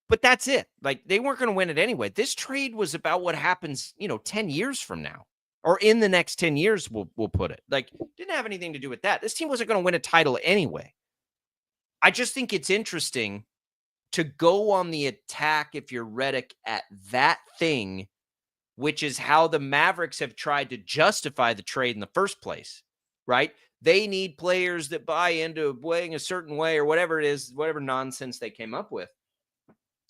But that's it. Like, they weren't going to win it anyway. This trade was about what happens, 10 years from now. Or in the next 10 years, we'll put it. Like, didn't have anything to do with that. This team wasn't going to win a title anyway. I just think it's interesting to go on the attack if you're Redick at that thing, which is how the Mavericks have tried to justify the trade in the first place, right? They need players that buy into playing a certain way or whatever it is, whatever nonsense they came up with.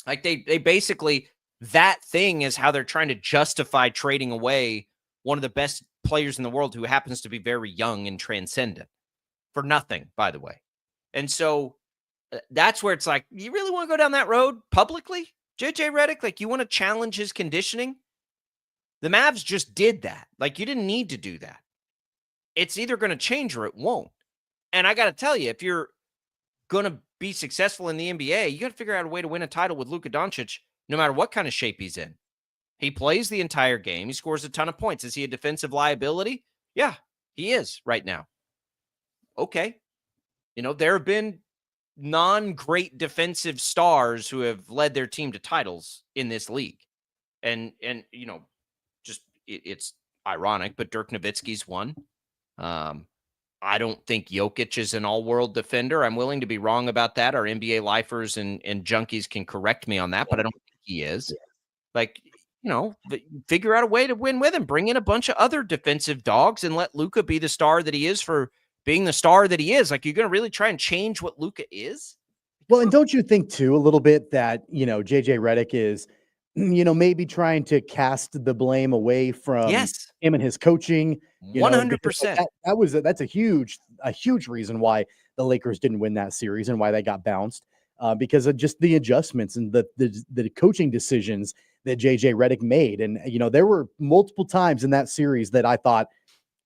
Like they basically, that thing is how they're trying to justify trading away one of the best players in the world who happens to be very young and transcendent for nothing, by the way. And so that's where it's like, you really want to go down that road publicly? JJ Redick, like you want to challenge his conditioning? The Mavs just did that. Like you didn't need to do that. It's either going to change or it won't. And I got to tell you, if you're going to be successful in the NBA, you got to figure out a way to win a title with Luka Doncic, no matter what kind of shape he's in. He plays the entire game. He scores a ton of points. Is he a defensive liability? Yeah, he is right now. Okay. There have been non-great defensive stars who have led their team to titles in this league. And just it's ironic, but Dirk Nowitzki's one. I don't think Jokic is an all-world defender. I'm willing to be wrong about that. Our NBA lifers and junkies can correct me on that, but I don't think he is. Like, figure out a way to win with him. Bring in a bunch of other defensive dogs and let Luka be the star that he is for being the star that he is. Like, you're going to really try and change what Luka is? Well, and don't you think too a little bit that, JJ Redick is, maybe trying to cast the blame away from Yes. him and his coaching? 100%. That's a huge reason why the Lakers didn't win that series and why they got bounced, because of just the adjustments and the coaching decisions that JJ Redick made. And, there were multiple times in that series that I thought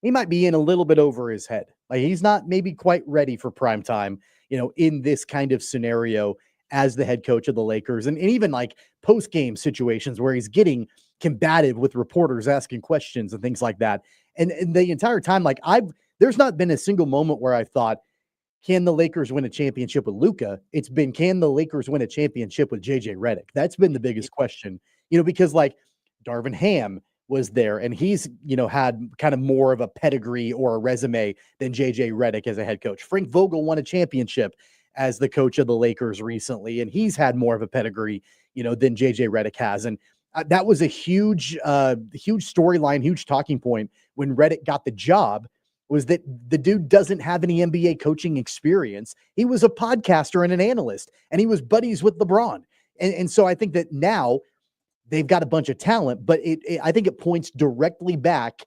he might be in a little bit over his head. Like, he's not maybe quite ready for prime time, in this kind of scenario as the head coach of the Lakers. And even like post-game situations where he's getting combative with reporters asking questions and things like that. And the entire time, like, there's not been a single moment where I thought, can the Lakers win a championship with Luka? It's been, can the Lakers win a championship with JJ Redick? That's been the biggest question, because like Darvin Ham was there and he's, had kind of more of a pedigree or a resume than JJ Redick as a head coach. Frank Vogel won a championship as the coach of the Lakers recently, and he's had more of a pedigree, than JJ Redick has. And that was a huge storyline, huge talking point when Redick got the job, was that the dude doesn't have any NBA coaching experience. He was a podcaster and an analyst, and he was buddies with LeBron. And so I think that now they've got a bunch of talent, but I think it points directly back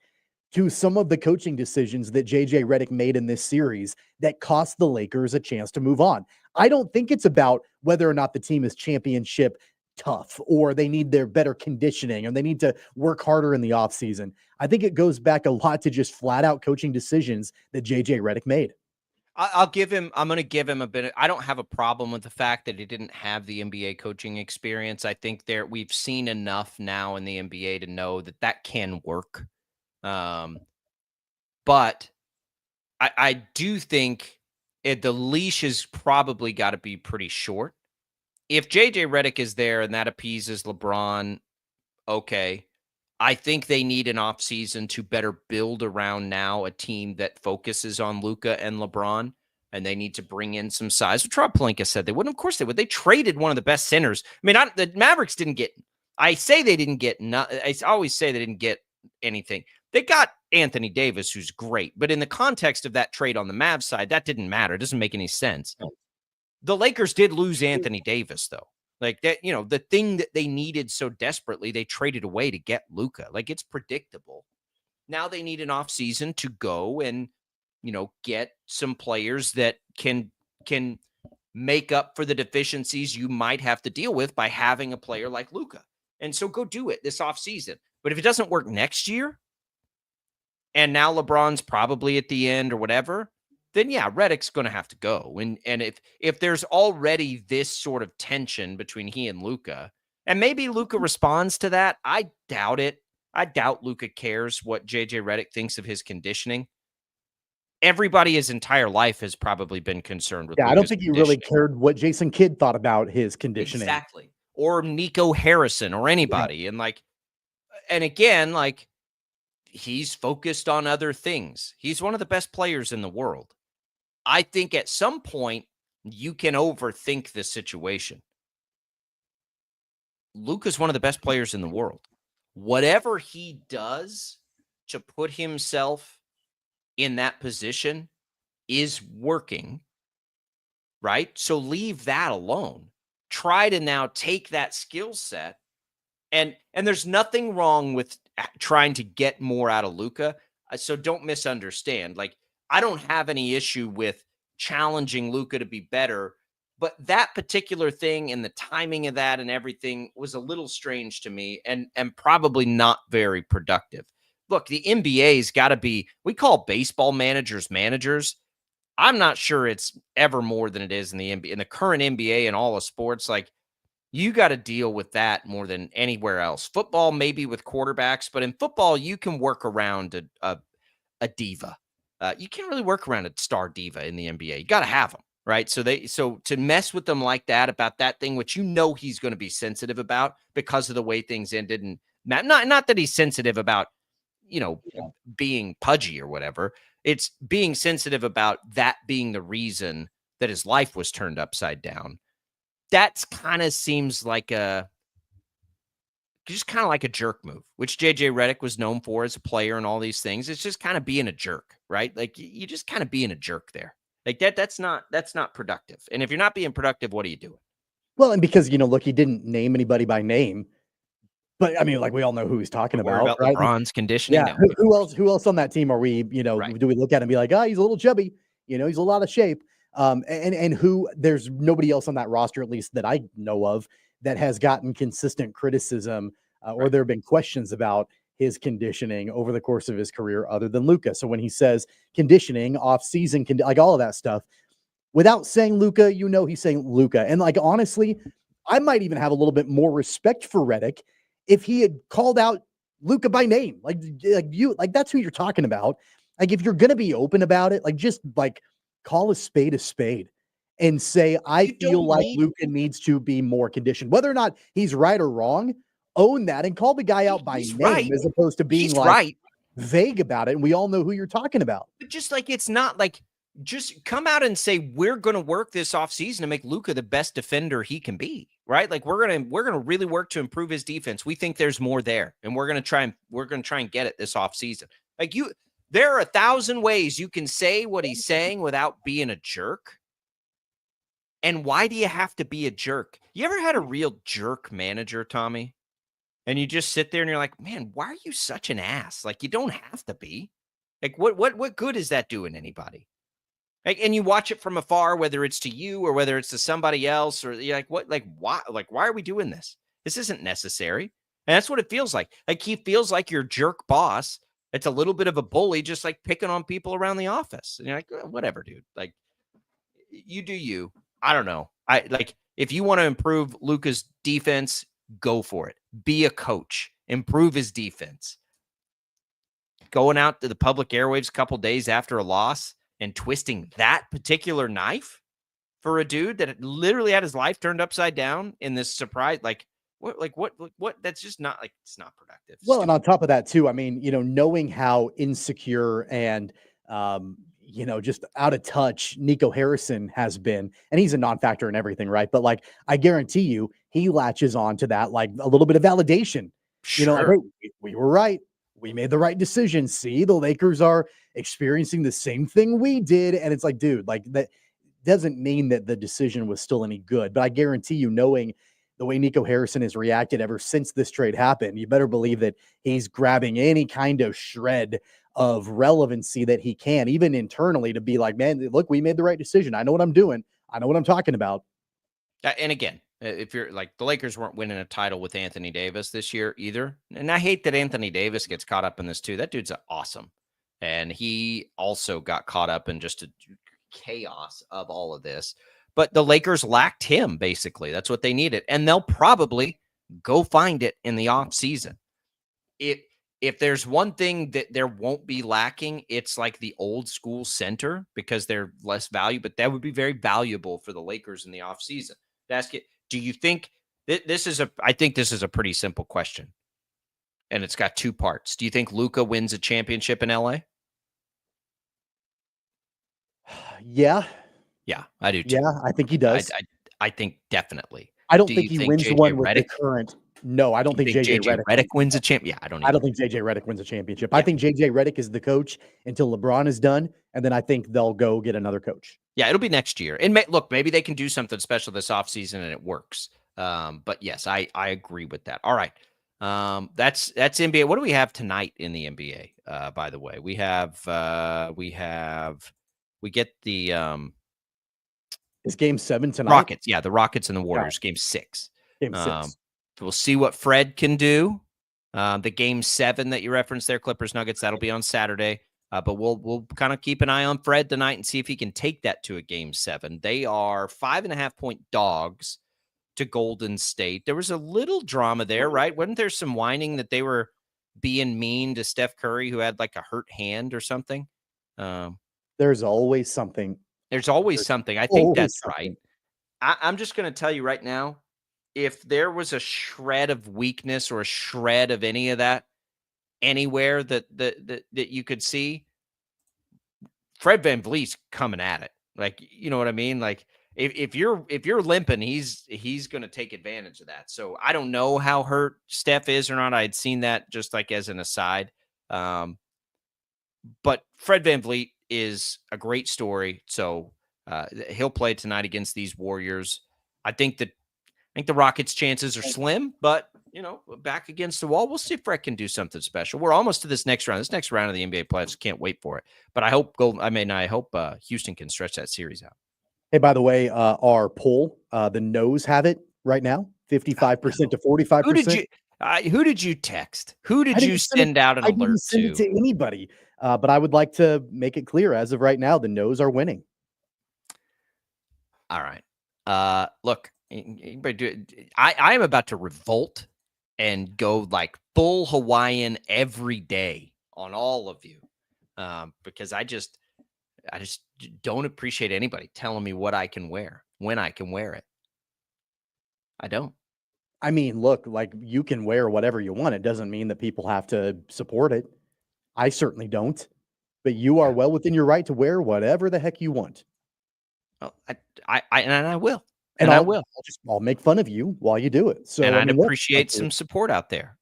to some of the coaching decisions that JJ Redick made in this series that cost the Lakers a chance to move on. I don't think it's about whether or not the team is championship tough or they need their better conditioning or they need to work harder in the offseason. I think it goes back a lot to just flat out coaching decisions that JJ Redick made. I'm going to give him a bit. I don't have a problem with the fact that he didn't have the NBA coaching experience. I think we've seen enough now in the NBA to know that can work. But I do think the leash has probably got to be pretty short. If JJ Redick is there and that appeases LeBron, okay. I think they need an offseason to better build around now a team that focuses on Luka and LeBron, and they need to bring in some size. Rob Pelinka said they would. Of course they would. They traded one of the best centers. I mean, the Mavericks didn't get – I always say they didn't get anything. They got Anthony Davis, who's great, but in the context of that trade on the Mavs side, that didn't matter. It doesn't make any sense. The Lakers did lose Anthony Davis, though. Like that, the thing that they needed so desperately, they traded away to get Luka. Like, it's predictable. Now they need an offseason to go and, get some players that can make up for the deficiencies you might have to deal with by having a player like Luka. And so go do it this offseason. But if it doesn't work next year, and now LeBron's probably at the end or whatever, then yeah, Redick's going to have to go. And if there's already this sort of tension between he and Luka, and maybe Luka responds to that, I doubt it. I doubt Luka cares what JJ Redick thinks of his conditioning. Everybody his entire life has probably been concerned with. Yeah, I don't think he really cared what Jason Kidd thought about his conditioning. Exactly. Or Nico Harrison or anybody. Yeah. And again, he's focused on other things. He's one of the best players in the world. I think at some point you can overthink this situation. Luka's one of the best players in the world. Whatever he does to put himself in that position is working, right? So leave that alone. Try to now take that skill set, and there's nothing wrong with trying to get more out of Luka. So don't misunderstand. I don't have any issue with challenging Luka to be better, but that particular thing and the timing of that and everything was a little strange to me and probably not very productive. Look, the NBA's got to be, we call baseball managers. I'm not sure it's ever more than it is in the NBA, in the current NBA and all of sports. You got to deal with that more than anywhere else. Football, maybe with quarterbacks, but in football, you can work around a diva. You can't really work around a star diva in the NBA. You got to have them, right? So to mess with them like that about that thing, which he's going to be sensitive about because of the way things ended, and not that he's sensitive about being pudgy or whatever. It's being sensitive about that being the reason that his life was turned upside down. That's kind of seems like just kind of like a jerk move, which JJ Redick was known for as a player and all these things. It's just kind of being a jerk, right? Like you just kind of being a jerk there. Like that's not productive. And if you're not being productive, what are you doing? Well, and because, look, he didn't name anybody by name, but I mean, like we all know who he's talking about, right? LeBron's conditioning. Yeah. Who else on that team are we, do we look at and be like, oh, he's a little chubby, he's a lot of shape. And who there's nobody else on that roster, at least that I know of, that has gotten consistent criticism or there have been questions about his conditioning over the course of his career other than Luka. So when he says conditioning, off season, like all of that stuff, without saying Luka, he's saying Luka. And like, honestly, I might even have a little bit more respect for Redick if he had called out Luka by name. Like that's who you're talking about. Like, if you're going to be open about it, like, just like call a spade and say, I feel like Luka needs to be more conditioned, whether or not he's right or wrong. Own that and call the guy out by name as opposed to being vague about it. And we all know who you're talking about. But just like, it's not like, just come out and say, we're going to work this offseason to make Luka the best defender he can be, right? Like we're going to really work to improve his defense. We think there's more there, and we're going to try and get it this offseason. Like there are 1,000 ways you can say what he's saying without being a jerk. And why do you have to be a jerk? You ever had a real jerk manager, Tommy? And you just sit there and you're like, man, why are you such an ass? Like, you don't have to be. Like, what good is that doing anybody? Like, and you watch it from afar, whether it's to you or whether it's to somebody else, or you're like, what? Like, why? Like, why are we doing this? This isn't necessary. And that's what it feels like. Like, he feels like your jerk boss. It's a little bit of a bully, just like picking on people around the office. And you're like, whatever, dude. Like, you do you. I don't know. If you want to improve Luka's defense, go for it. Be a coach. Improve his defense. Going out to the public airwaves a couple days after a loss and twisting that particular knife for a dude that literally had his life turned upside down in this surprise, what? That's just not, like, it's not productive. Well, and on top of that too, I mean, knowing how insecure and, just out of touch Nico Harrison has been, and he's a non-factor in everything, right? But like, I guarantee you, he latches on to that, like a little bit of validation. Sure. We were right. We made the right decision. See, the Lakers are experiencing the same thing we did. And it's like, dude, like, that doesn't mean that the decision was still any good. But I guarantee you, knowing the way Nico Harrison has reacted ever since this trade happened, you better believe that he's grabbing any kind of shred of relevancy that he can, even internally, to be like, man, look, we made the right decision. I know what I'm doing. I know what I'm talking about. And again, if you're like, the Lakers weren't winning a title with Anthony Davis this year either. And I hate that Anthony Davis gets caught up in this too. That dude's awesome. And he also got caught up in just a chaos of all of this. But the Lakers lacked him, basically. That's what they needed. And they'll probably go find it in the offseason. If there's one thing that there won't be lacking, it's like the old school center, because they're less valuable. But that would be very valuable for the Lakers in the offseason. To ask it, do you think I think this is a pretty simple question. And it's got two parts. Do you think Luka wins a championship in LA? Yeah. Yeah, I do too. Yeah, I think he does. I think definitely. I don't think he wins one with the current. No, I don't think JJ Redick wins a champ. Yeah, I don't think JJ Redick wins a championship. Yeah. I think JJ Redick is the coach until LeBron is done, and then I think they'll go get another coach. Yeah, it'll be next year. And look, maybe they can do something special this offseason and it works. But yes, I agree with that. All right. That's NBA. What do we have tonight in the NBA? By the way, we get the is Game 7 tonight? Rockets. Yeah, the Rockets and the Warriors. Game 6. Game 6. We'll see what Fred can do. The Game 7 that you referenced there, Clippers Nuggets, that'll be on Saturday. But we'll kind of keep an eye on Fred tonight and see if he can take that to a Game 7. They are 5.5-point dogs to Golden State. There was a little drama there, right? Wasn't there some whining that they were being mean to Steph Curry, who had like a hurt hand or something? There's always something. There's always something. I think that's right. I'm just going to tell you right now, if there was a shred of weakness or a shred of any of that, anywhere that you could see, Fred VanVleet's coming at it. Like, you know what I mean? Like, if you're limping, he's going to take advantage of that. So I don't know how hurt Steph is or not. I had seen that just like as an aside. But Fred VanVleet is a great story. So he'll play tonight against these Warriors. I think the Rockets' chances are slim, but back against the wall. We'll see if Fred can do something special. We're almost to this next round. This next round of the NBA playoffs, can't wait for it. But I hope Houston can stretch that series out. Hey, by the way, our poll, the no's have it right now, 55% to 45%. Who did you text? Who did you send out an alert to? I didn't send it to anybody, but I would like to make it clear as of right now, the no's are winning. All right. Look, I am about to revolt and go like full Hawaiian every day on all of you, because I just don't appreciate anybody telling me what I can wear, when I can wear it. I don't. I mean, look, like you can wear whatever you want. It doesn't mean that people have to support it. I certainly don't. But you are well within your right to wear whatever the heck you want. Well, I will. And I will. I'll make fun of you while you do it. So, and I'd appreciate some support out there,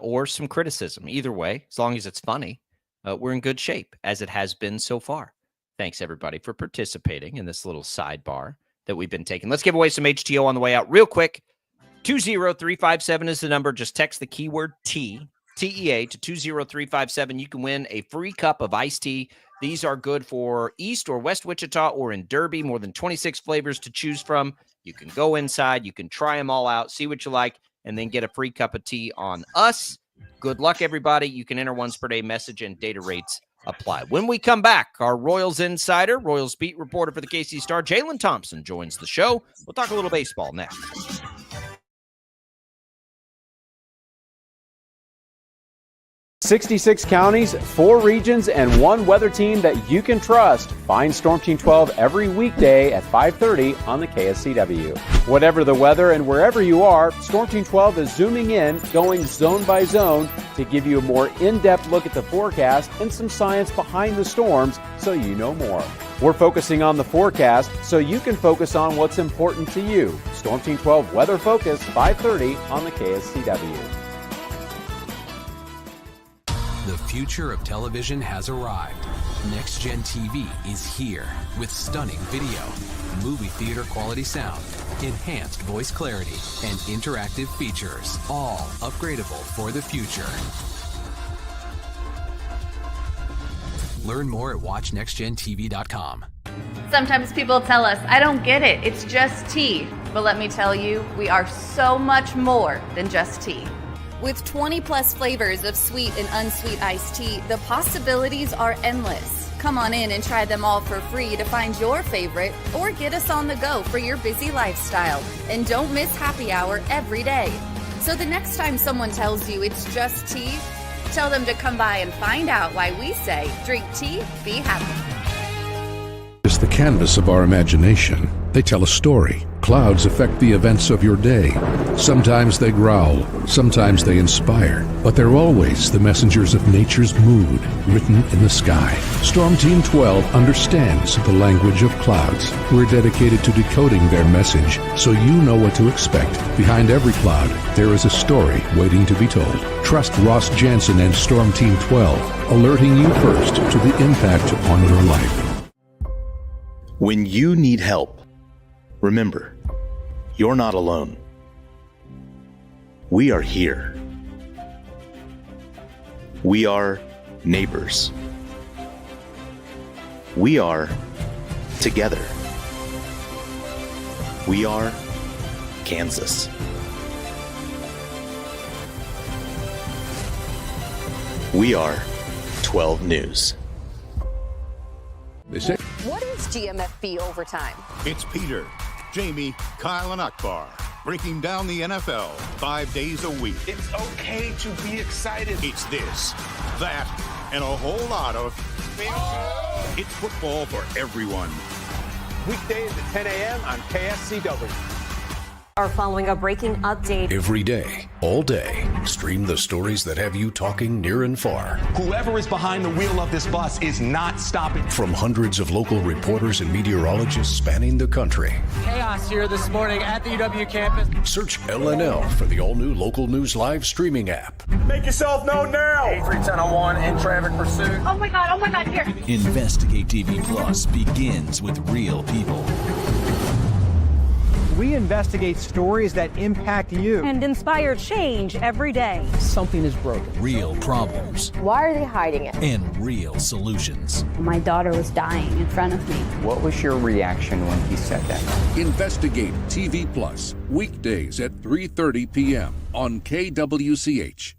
or some criticism. Either way, as long as it's funny, we're in good shape, as it has been so far. Thanks, everybody, for participating in this little sidebar that we've been taking. Let's give away some HTO on the way out real quick. 20357 is the number. Just text the keyword TEA to 20357. You can win a free cup of iced tea. These are good for East or West Wichita or in Derby. More than 26 flavors to choose from. You can go inside. You can try them all out, see what you like, and then get a free cup of tea on us. Good luck, everybody. You can enter once per day message and data rates apply. When we come back, our Royals insider, Royals beat reporter for the KC Star, Jaylon Thompson, joins the show. We'll talk a little baseball next. 66 counties, 4 regions, and 1 weather team that you can trust. Find Storm Team 12 every weekday at 5:30 on the KSCW. Whatever the weather and wherever you are, Storm Team 12 is zooming in, going zone by zone to give you a more in-depth look at the forecast and some science behind the storms so you know more. We're focusing on the forecast so you can focus on what's important to you. Storm Team 12 Weather Focus, 5:30 on the KSCW. The future of television has arrived. Next Gen TV is here with stunning video, movie theater quality sound, enhanced voice clarity, and interactive features, all upgradable for the future. Learn more at watchnextgentv.com. Sometimes people tell us, I don't get it, it's just tea. But let me tell you, we are so much more than just tea. With 20 plus flavors of sweet and unsweet iced tea, the possibilities are endless. Come on in and try them all for free to find your favorite, or get us on the go for your busy lifestyle. And don't miss happy hour every day. So the next time someone tells you it's just tea, tell them to come by and find out why we say, drink tea, be happy. Is the canvas of our imagination. They tell a story. Clouds affect the events of your day. Sometimes they growl, sometimes they inspire, but they're always the messengers of nature's mood written in the sky. Storm Team 12 understands the language of clouds. We're dedicated to decoding their message so you know what to expect. Behind every cloud, there is a story waiting to be told. Trust Ross Jansen and Storm Team 12, alerting you first to the impact on your life. When you need help, remember, you're not alone. We are here. We are neighbors. We are together. We are Kansas. We are 12 News. What is GMFB overtime? It's Peter, Jamie, Kyle, and Akbar breaking down the NFL 5 days a week. It's okay to be excited. It's this, that, and a whole lot of... It's football for everyone. Weekdays at 10 a.m. on KSCW. Are following a breaking update. Every day, all day, Stream the stories that have you talking near and far. Whoever is behind the wheel of this bus is not stopping. From hundreds of local reporters and meteorologists spanning the country. Chaos here this morning at the UW campus. Search LNL for the all-new local news live streaming app. Make yourself known now. 31001 in traffic pursuit. Oh my God, here. Investigate TV Plus begins with real people. We investigate stories that impact you. And inspire change every day. Something is broken. Real problems. Why are they hiding it? And real solutions. My daughter was dying in front of me. What was your reaction when he said that? Investigate TV Plus, weekdays at 3:30 p.m. on KWCH.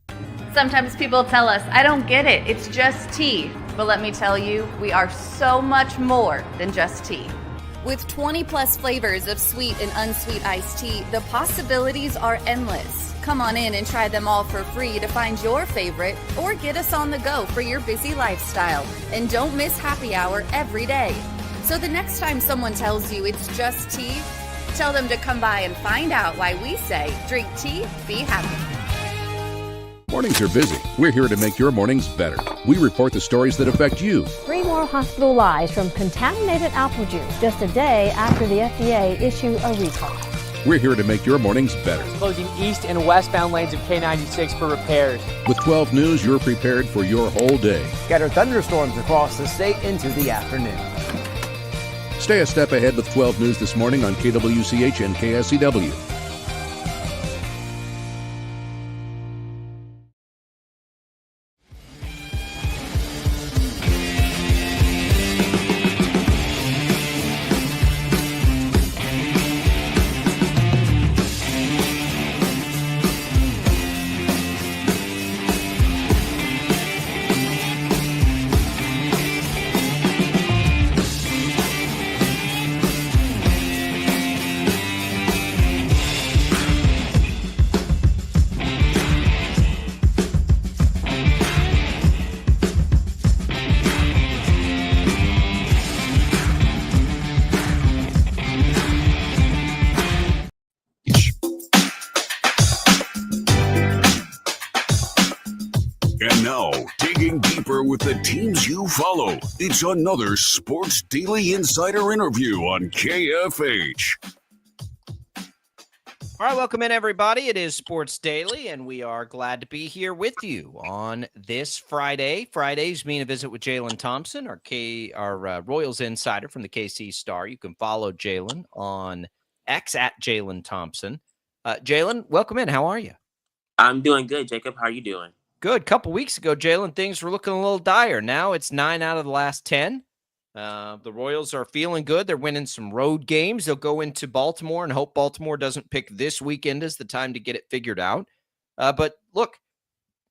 Sometimes people tell us, I don't get it, it's just tea. But let me tell you, we are so much more than just tea. With 20 plus flavors of sweet and unsweet iced tea, the possibilities are endless. Come on in and try them all for free to find your favorite or get us on the go for your busy lifestyle. And don't miss happy hour every day. So the next time someone tells you it's just tea, tell them to come by and find out why we say drink tea, be happy. Mornings are busy. We're here to make your mornings better. We report the stories that affect you. 3 more hospitalized from contaminated apple juice just a day after the FDA issued a recall. We're here to make your mornings better. Closing east and westbound lanes of K96 for repairs. With 12 News, you're prepared for your whole day. Scattered thunderstorms across the state into the afternoon. Stay a step ahead with 12 News this morning on KWCH and KSCW. And now, digging deeper with the teams you follow, it's another Sports Daily Insider interview on KFH. All right, welcome in, everybody. It is Sports Daily, and we are glad to be here with you on this Friday. Fridays mean a visit with Jaylon Thompson, our Royals insider from the KC Star. You can follow Jaylon on X at Jaylon Thompson. Jaylon, welcome in. How are you? I'm doing good, Jacob. How are you doing? Good. Couple weeks ago, Jaylon, things were looking a little dire. Now it's 9 out of the last 10. The Royals are feeling good. They're winning some road games. They'll go into Baltimore and hope Baltimore doesn't pick this weekend as the time to get it figured out. But look,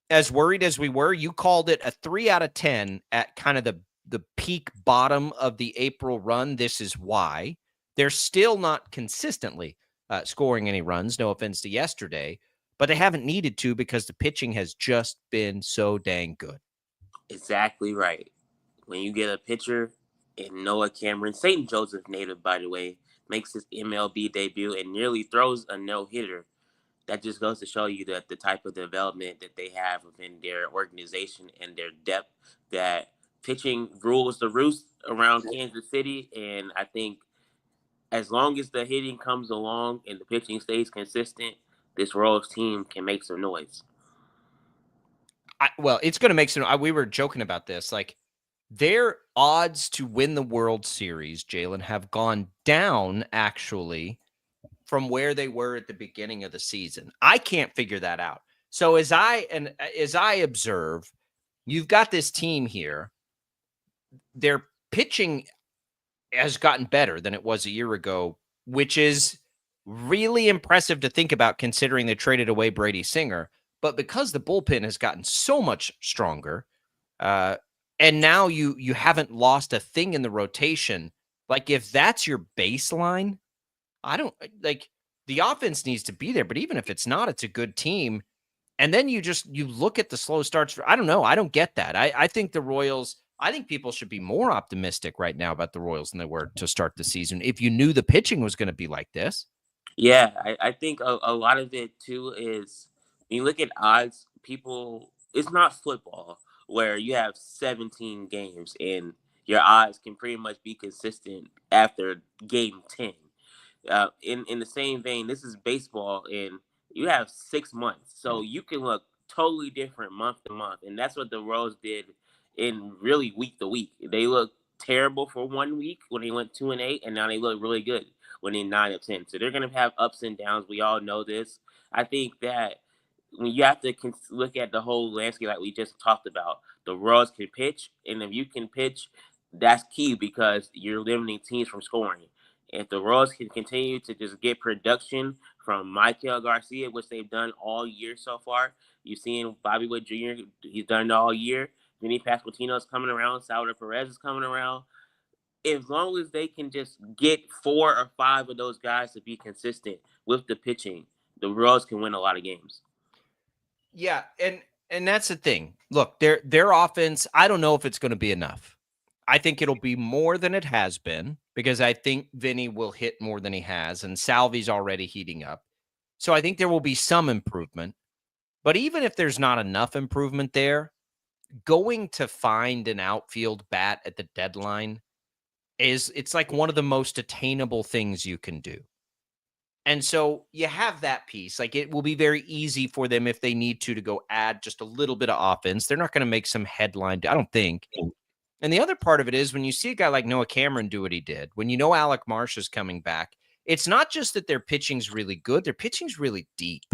as worried as we were, you called it a 3 out of 10 at kind of the peak bottom of the April run. This is why. They're still not consistently scoring any runs. No offense to yesterday. But they haven't needed to because the pitching has just been so dang good. Exactly right. When you get a pitcher in Noah Cameron, St. Joseph native, by the way, makes his MLB debut and nearly throws a no-hitter, that just goes to show you that the type of development that they have within their organization and their depth, that pitching rules the roost around Kansas City. And I think as long as the hitting comes along and the pitching stays consistent, this Royals team can make some noise. Well, it's going to make some. We were joking about this. Like, their odds to win the World Series, Jaylon, have gone down actually from where they were at the beginning of the season. I can't figure that out. So as I observe, you've got this team here. Their pitching has gotten better than it was a year ago, which is really impressive to think about considering they traded away Brady Singer. But because the bullpen has gotten so much stronger, and now you haven't lost a thing in the rotation, like if that's your baseline, I don't like the offense needs to be there. But even if it's not, it's a good team. And then you look at the slow starts. I don't know. I don't get that. I think the Royals, I think people should be more optimistic right now about the Royals than they were to start the season if you knew the pitching was going to be like this. Yeah, I think a lot of it, too, is when you look at odds, people, it's not football where you have 17 games and your odds can pretty much be consistent after game 10. In the same vein, this is baseball, and you have 6 months, so you can look totally different month to month, and that's what the Royals did in really week to week. They looked terrible for 1 week when they went 2-8, and now they look really good when they're 9-10. So they're gonna have ups and downs. We all know this. I think that when you have to look at the whole landscape like we just talked about, the Royals can pitch, and if you can pitch, that's key because you're limiting teams from scoring. If the Royals can continue to just get production from Michael Garcia, which they've done all year so far, you've seen Bobby Witt Jr., he's done it all year. Vinny Pasquantino's coming around. Salvador Perez is coming around. As long as they can just get 4 or 5 of those guys to be consistent with the pitching, the Royals can win a lot of games. Yeah, and that's the thing. Look, their offense, I don't know if it's going to be enough. I think it'll be more than it has been because I think Vinny will hit more than he has, and Salvi's already heating up. So I think there will be some improvement. But even if there's not enough improvement there, going to find an outfield bat at the deadline it's like one of the most attainable things you can do. And so you have that piece. Like it will be very easy for them if they need to go add just a little bit of offense. They're not going to make some headline, I don't think. And the other part of it is when you see a guy like Noah Cameron do what he did, when you know Alec Marsh is coming back, it's not just that their pitching's really good, their pitching's really deep.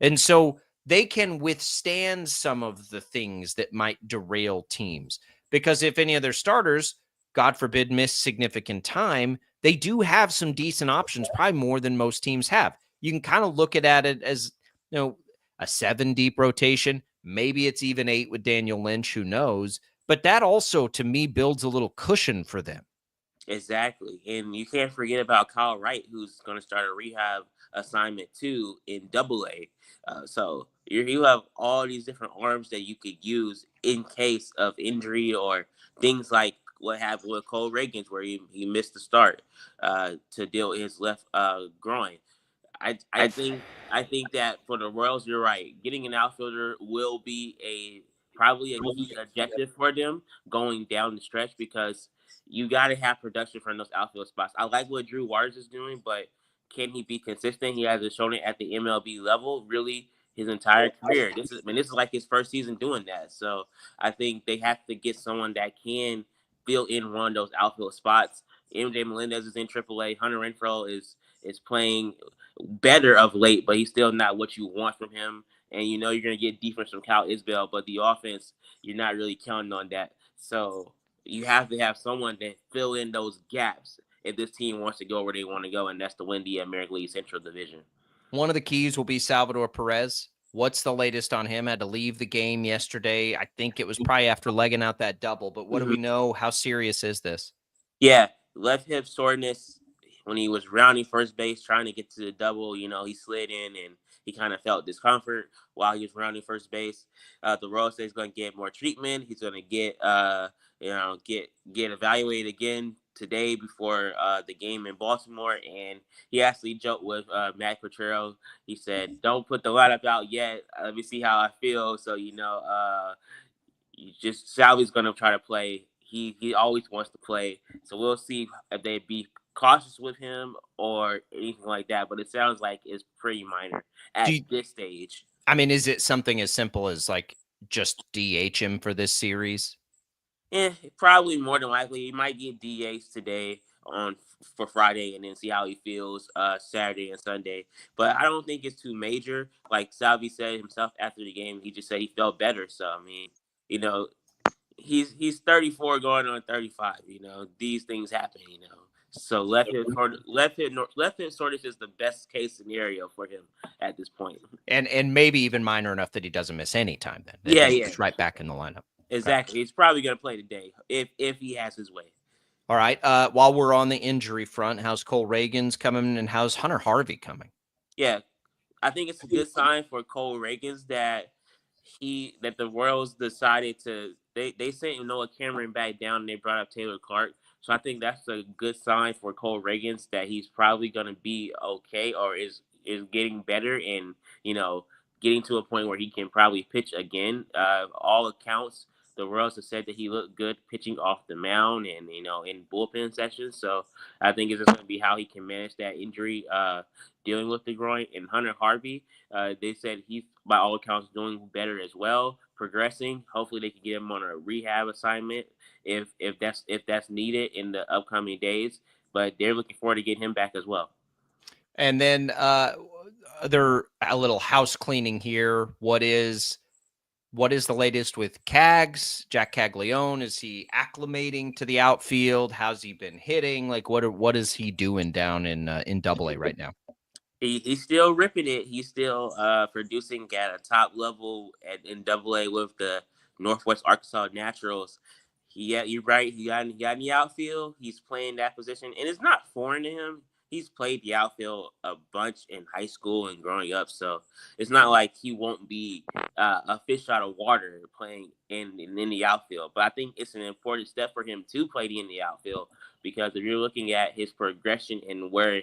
And so they can withstand some of the things that might derail teams. Because if any of their starters, God forbid, miss significant time, they do have some decent options, probably more than most teams have. You can kind of look at it as, a 7 deep rotation. Maybe it's even 8 with Daniel Lynch, who knows? But that also, to me, builds a little cushion for them. Exactly. And you can't forget about Kyle Wright, who's going to start a rehab assignment too in Double-A. So you have all these different arms that you could use in case of injury or things like what happened with Cole Reagans, where he missed the start to deal with his left groin. I think that for the Royals, you're right. Getting an outfielder will be probably a key objective for them going down the stretch because you got to have production from those outfield spots. I like what Drew Waters is doing, but can he be consistent? He hasn't shown it at the MLB level really his entire career. This is like his first season doing that. So I think they have to get someone that can fill in one of those outfield spots. MJ Melendez is in AAA. Hunter Renfroe is playing better of late, but he's still not what you want from him. And you're going to get defense from Cal Isbell, but the offense, you're not really counting on that. So you have to have someone that fill in those gaps if this team wants to go where they want to go, and that's to win the American League Central Division. One of the keys will be Salvador Perez. What's the latest on him? Had to leave the game yesterday. I think it was probably after legging out that double, but what do we know? How serious is this? Yeah, left hip soreness when he was rounding first base, trying to get to the double. He slid in and he kind of felt discomfort while he was rounding first base. The Royals say he's going to get more treatment. He's going to get evaluated again today before the game in Baltimore. And he actually joked with Matt Quatrero. He said, "Don't put the lineup out yet. Let me see how I feel." So Salvy's going to try to play. He always wants to play. So we'll see if they be cautious with him or anything like that. But it sounds like it's pretty minor at this stage. I mean, is it something as simple as like just DH him for this series? Probably more than likely. He might get DH today for Friday and then see how he feels Saturday and Sunday. But I don't think it's too major. Like Salvi said himself after the game, he just said he felt better. So, I mean, he's 34 going on 35. These things happen. So left hip shortage is the best case scenario for him at this point. And maybe even minor enough that he doesn't miss any time then. He's right back in the lineup. Exactly. Okay. He's probably going to play today if he has his way. All right. While we're on the injury front, how's Cole Reagans coming and how's Hunter Harvey coming? Yeah, I think it's a good sign for Cole Reagans that the Royals decided they sent Noah Cameron back down and they brought up Taylor Clark. So I think that's a good sign for Cole Reagans that he's probably going to be okay or is getting better and, getting to a point where he can probably pitch again. All accounts, the Royals have said that he looked good pitching off the mound and in bullpen sessions. So I think it's just going to be how he can manage that injury, dealing with the groin. And Hunter Harvey, they said he's by all accounts doing better as well, progressing. Hopefully they can get him on a rehab assignment if that's needed in the upcoming days. But they're looking forward to getting him back as well. And then they're a little house cleaning here. What is the latest with Cags? Jack Caglione, is he acclimating to the outfield? How's he been hitting? Like what is he doing down in Double-A right now? He's still ripping it. He's still producing at a top level in Double-A with the Northwest Arkansas Naturals. You're right. He got in the outfield. He's playing that position, and it's not foreign to him. He's played the outfield a bunch in high school and growing up, so it's not like he won't be a fish out of water playing in the outfield. But I think it's an important step for him to play in the outfield, because if you're looking at his progression and where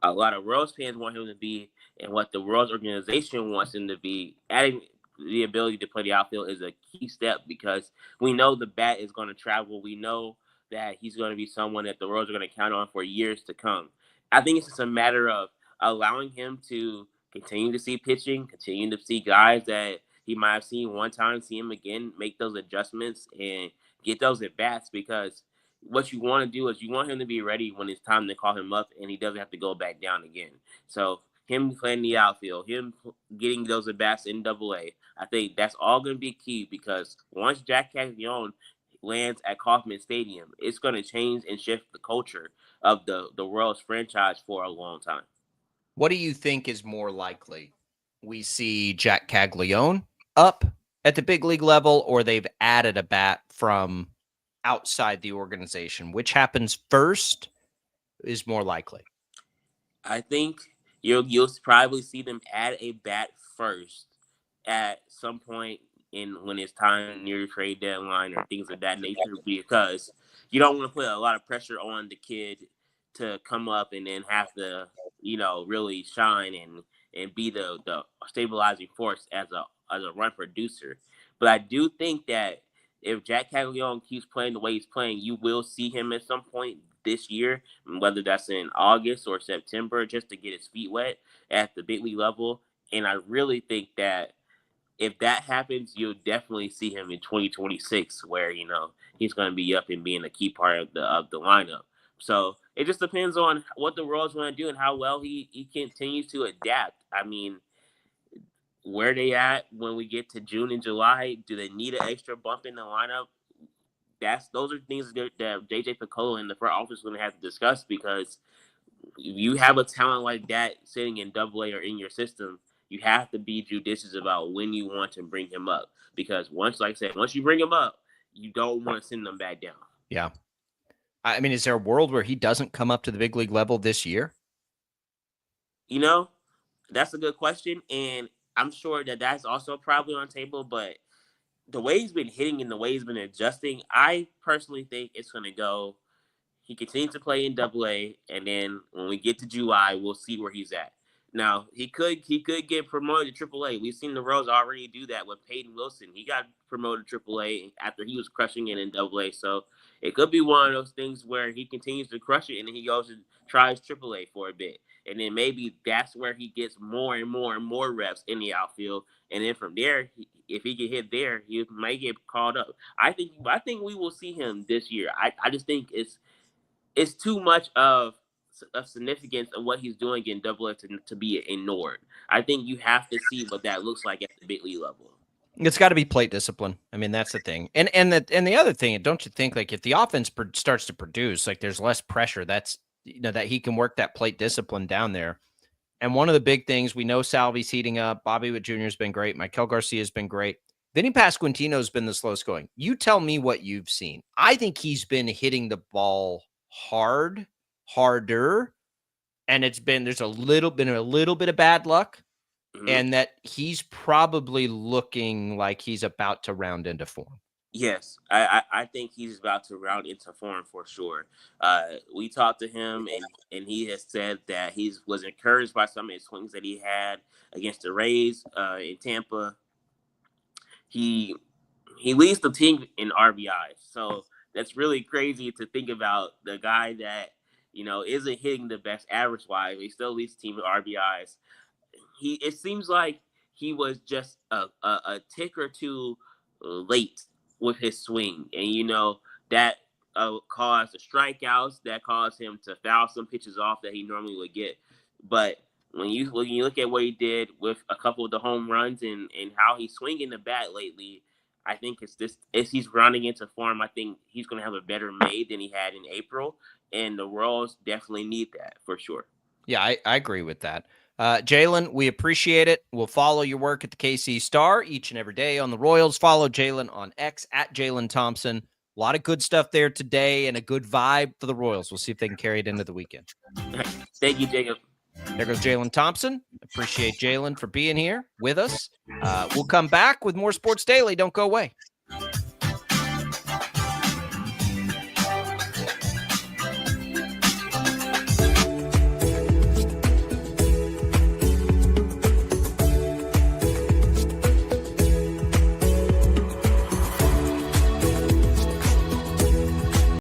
a lot of Royals fans want him to be and what the Royals organization wants him to be, adding the ability to play the outfield is a key step, because we know the bat is going to travel. We know that he's going to be someone that the Royals are going to count on for years to come. I think it's just a matter of allowing him to continue to see pitching, continue to see guys that he might have seen one time, see him again, make those adjustments and get those at bats, because what you want to do is you want him to be ready when it's time to call him up and he doesn't have to go back down again. So him playing the outfield, him getting those at bats in Double-A, I think that's all going to be key, because once Jack Caglione lands at Kauffman Stadium, it's going to change and shift the culture of the Royals franchise for a long time. What do you think is more likely? We see Jack Caglione up at the big league level, or they've added a bat from outside the organization? Which happens first is more likely? I think you'll probably see them add a bat first at some point when it's time near the trade deadline or things of that nature, because you don't want to put a lot of pressure on the kid to come up and then have to really shine and be the stabilizing force as a run producer. But I do think that if Jack Caglione keeps playing the way he's playing, you will see him at some point this year, whether that's in August or September, just to get his feet wet at the big league level. And I really think that if that happens, you'll definitely see him in 2026, where he's going to be up and being a key part of the lineup. So it just depends on what the Royals want to do and how well he continues to adapt. I mean, where they at when we get to June and July? Do they need an extra bump in the lineup? Those are things that JJ Picollo and the front office is going to have to discuss, because if you have a talent like that sitting in Double-A or in your system, you have to be judicious about when you want to bring him up, because once you bring him up, you don't want to send them back down. Yeah. I mean, is there a world where he doesn't come up to the big league level this year? That's a good question, and I'm sure that that's also probably on the table, but the way he's been hitting and the way he's been adjusting, I personally think it's going to go. He continues to play in Double-A, and then when we get to July, we'll see where he's at. Now, he could get promoted to Triple-A. We've seen the Royals already do that with Peyton Wilson. He got promoted to Triple-A after he was crushing it in Double-A. So it could be one of those things where he continues to crush it, and then he goes and tries Triple-A for a bit. And then maybe that's where he gets more and more and more reps in the outfield. And then from there, if he get hit there, he might get called up. I think we will see him this year. I just think it's too much of significance of what he's doing in Double-A to be ignored. I think you have to see what that looks like at the big league level. It's got to be plate discipline. I mean, that's the thing. And the other thing, don't you think, like, if the offense starts to produce, like, there's less pressure, that's that he can work that plate discipline down there. And one of the big things, we know Salvi's heating up. Bobby Witt Jr. has been great. Michael Garcia has been great. Vinny Pasquantino has been the slowest going. You tell me what you've seen. I think he's been hitting the ball harder, and there's a little bit of bad luck, and that he's probably looking like he's about to round into form. Yes, I think he's about to round into form for sure. We talked to him, and he has said that he was encouraged by some of his swings that he had against the Rays in Tampa. He leads the team in RBIs, so that's really crazy to think about. The guy that isn't hitting the best average wise, he still leads the team in RBIs. It seems like he was just a tick or two late with his swing, and that caused the strikeouts, that caused him to foul some pitches off that he normally would get. But when you look at what he did with a couple of the home runs and how he's swinging the bat lately, I think as he's running into form, I think he's going to have a better May than he had in April, and the Royals definitely need that for sure. Yeah, I agree with that. Jaylon, we appreciate it. We'll follow your work at the KC Star each and every day on the Royals. Follow Jaylon on X at Jaylon Thompson. A lot of good stuff there today and a good vibe for the Royals. We'll see if they can carry it into the weekend. Thank you, Jacob. There goes Jaylon Thompson. Appreciate Jaylon for being here with us. We'll come back with more Sports Daily. Don't go away.